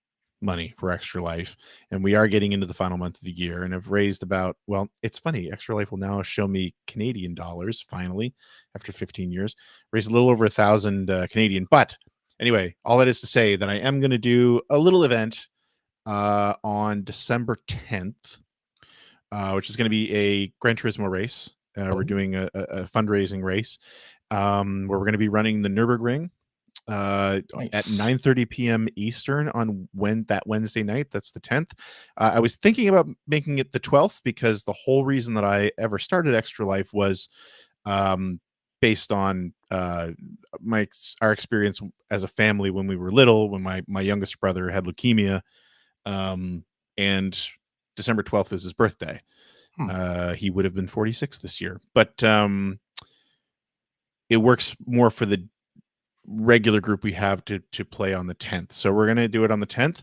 money for Extra Life, and we are getting into the final month of the year, and I've raised about, well, it's funny, Extra Life will now show me Canadian dollars finally after 15 years. Raised a little over 1,000 Canadian. But anyway, all that is to say that I am going to do a little event on December 10th, which is going to be a Gran Turismo race. We're doing a fundraising race where we're going to be running the Nürburgring at 9:30 p.m. Eastern on that Wednesday night. That's the 10th. I was thinking about making it the 12th because the whole reason that I ever started Extra Life was based on our experience as a family when we were little, when my youngest brother had leukemia, and December 12th is his birthday. He would have been 46 this year, but it works more for the regular group we have to play on the 10th. So we're going to do it on the 10th.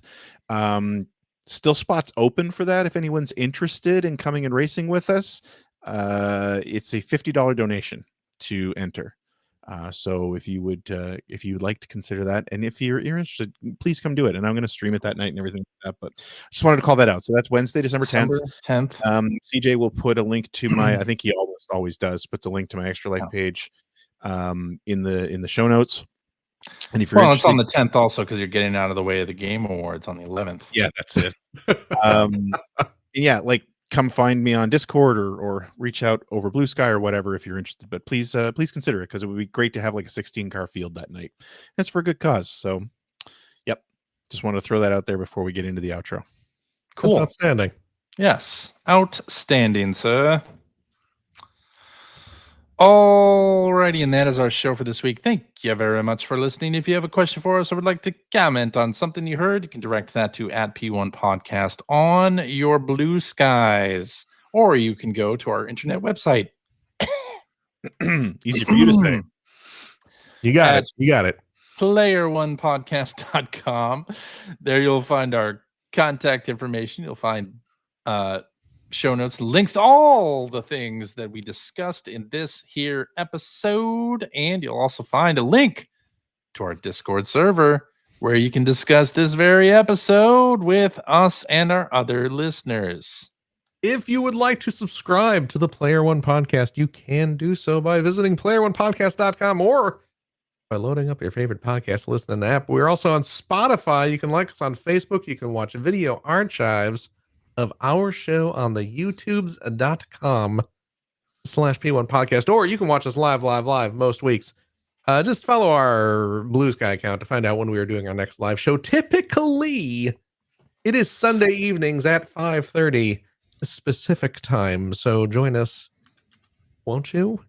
Still spots open for that if anyone's interested in coming and racing with us. It's a $50 donation to enter. So if you would like to consider that, and if you're interested, please come do it. And I'm going to stream it that night and everything like that. But just wanted to call that out. So that's Wednesday, December 10th. CJ will put a link to my, I think he always does, puts a link to my Extra Life page in the show notes. And if you're it's on the 10th also because you're getting out of the way of the Game Awards on the 11th. Yeah, that's it. Come find me on Discord or reach out over Blue Sky or whatever if you're interested. But please consider it, because it would be great to have like a 16-car field that night. That's for a good cause. So, yep. Just wanted to throw that out there before we get into the outro. Cool. That's outstanding. Yes. Outstanding, sir. Alrighty, and that is our show for this week. Thank you very much for listening. If you have a question for us or would like to comment on something you heard, you can direct that to @P1Podcast on your Blue Skies, or you can go to our internet website. Easy for you to say. You got it. You got it. Player1podcast.com. There you'll find our contact information. You'll find show notes, links to all the things that we discussed in this here episode, and you'll also find a link to our Discord server where you can discuss this very episode with us and our other listeners. If you would like to subscribe to the Player One Podcast, you can do so by visiting player1podcast.com or by loading up your favorite podcast listening app. We're also on Spotify. You can like us on Facebook. You can watch video archives of our show on the youtubes.com/P1 Podcast, or you can watch us live most weeks. Just follow our Blue Sky account to find out when we are doing our next live show. Typically, it is Sunday evenings at 5:30 specific time. So join us, won't you?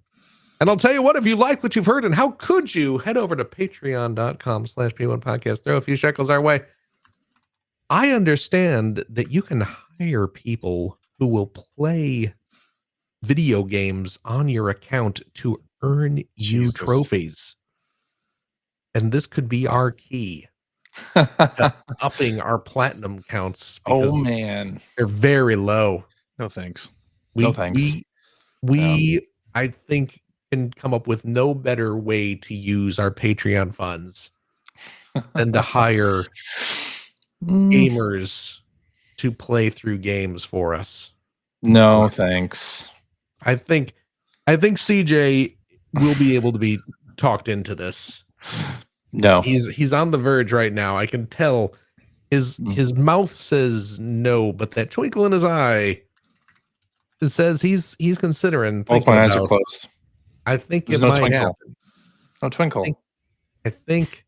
And I'll tell you what, if you like what you've heard, and how could you, head over to patreon.com/P1 Podcast. Throw a few shekels our way. I understand that you can hire people who will play video games on your account to earn you trophies. And this could be our key to upping our platinum counts. Oh, man. They're very low. No thanks. No thanks. We I think, can come up with no better way to use our Patreon funds than to hire gamers to play through games for us. No thanks. I think CJ will be able to be talked into this. No, he's on the verge right now. I can tell his mouth says no, but that twinkle in his eye says he's considering. Both my eyes are closed. I think it might happen. No twinkle. I think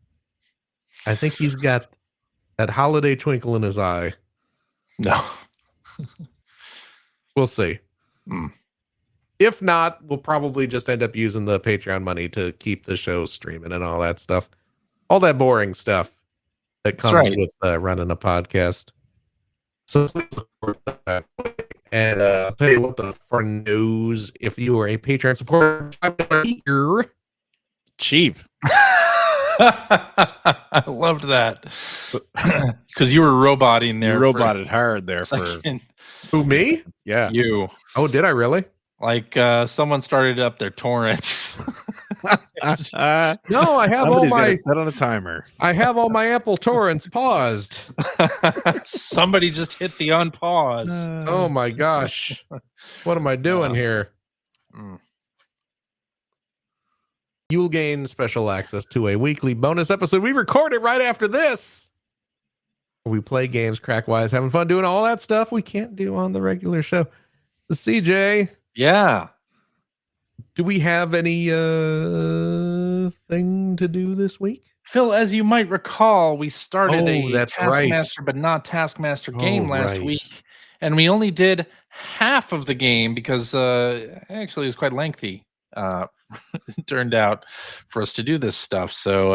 he's got that holiday twinkle in his eye. No. We'll see. If not, we'll probably just end up using the Patreon money to keep the show streaming and all that stuff. All that boring stuff. that That's comes right. with running a podcast. So please look forward to that. And I'll tell you what, the friend knows, if you are a Patreon supporter, $5 a year, Cheap. I loved that because you were roboting You there. roboted hard there for a for second. who, me? yeah. You Oh, did I really? like someone started up their torrents. No, I have all Somebody's got my it set on a timer. Apple torrents paused. Somebody just hit the unpause. Oh my gosh. What am I doing here? Mm. You'll gain special access to a weekly bonus episode. We record it right after this. We play games, crack-wise, having fun doing all that stuff we can't do on the regular show. The CJ, Yeah. do we have any thing to do this week? Phil, as you might recall, we started a that's right. Taskmaster but not Taskmaster game last right. week, and we only did half of the game because actually it was quite lengthy. It turned out for us to do this stuff. So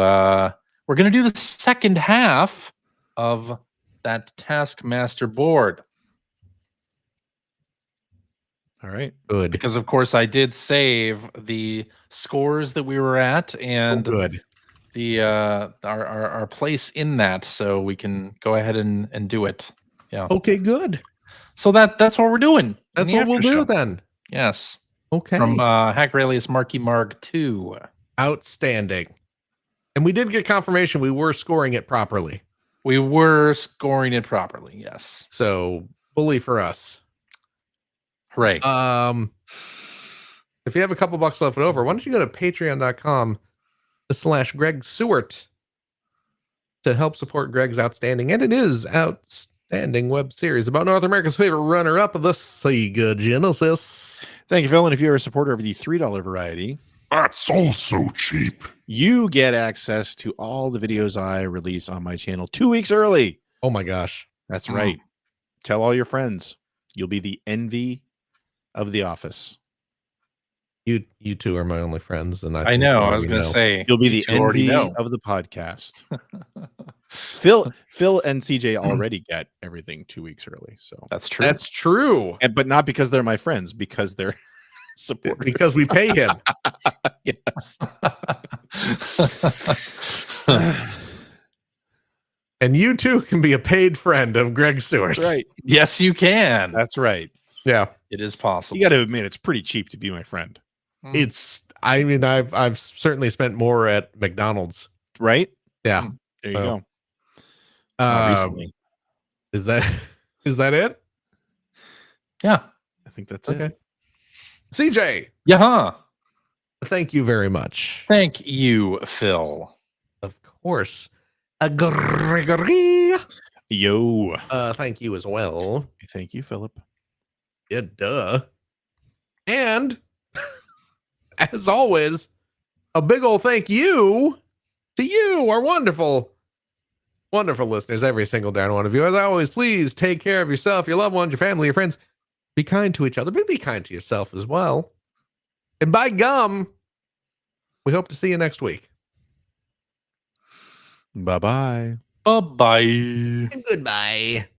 we're going to do the second half of that Taskmaster board. All right. Good. Because, of course, I did save the scores that we were at and good. the our place in that, so we can go ahead and do it. Yeah. Okay, good. So that's what we're doing. That's what we'll do then. Yes. Okay. From Hacker Alias Marky Mark 2. Outstanding. And we did get confirmation we were scoring it properly. We were scoring it properly, yes. So bully for us. Hooray. If you have a couple bucks left over, why don't you go to patreon.com/Greg Seward to help support Greg's outstanding, and it is outstanding web series about North America's favorite runner-up of the Sega Genesis. Thank you, Phil. And if you're a supporter of the $3 variety, that's also cheap. You get access to all the videos I release on my channel 2 weeks early. Oh my gosh. That's right. Tell all your friends. You'll be the envy of the office. You two are my only friends, and I know. I was going to say you'll be the envy of the podcast. Phil and CJ already get everything 2 weeks early, so that's true. That's true, but not because they're my friends, because they're supporters. Because we pay him. Yes. And you too can be a paid friend of Greg Seward. That's right. Yes, you can. That's right. Yeah, it is possible. You got to admit, it's pretty cheap to be my friend. I mean, I've certainly spent more at McDonald's. Right? Yeah. There you go. Recently. Is that it? Yeah. I think that's okay. it. CJ. Yeah. Thank you very much. Thank you, Phil. Of course. Gregory. Yo. Thank you as well. Thank you, Philip. Yeah, duh. And as always, a big old thank you to you, our wonderful, wonderful listeners, every single darn one of you. As always, please take care of yourself, your loved ones, your family, your friends. Be kind to each other, but be kind to yourself as well. And by gum, we hope to see you next week. Bye-bye. Bye-bye. And goodbye.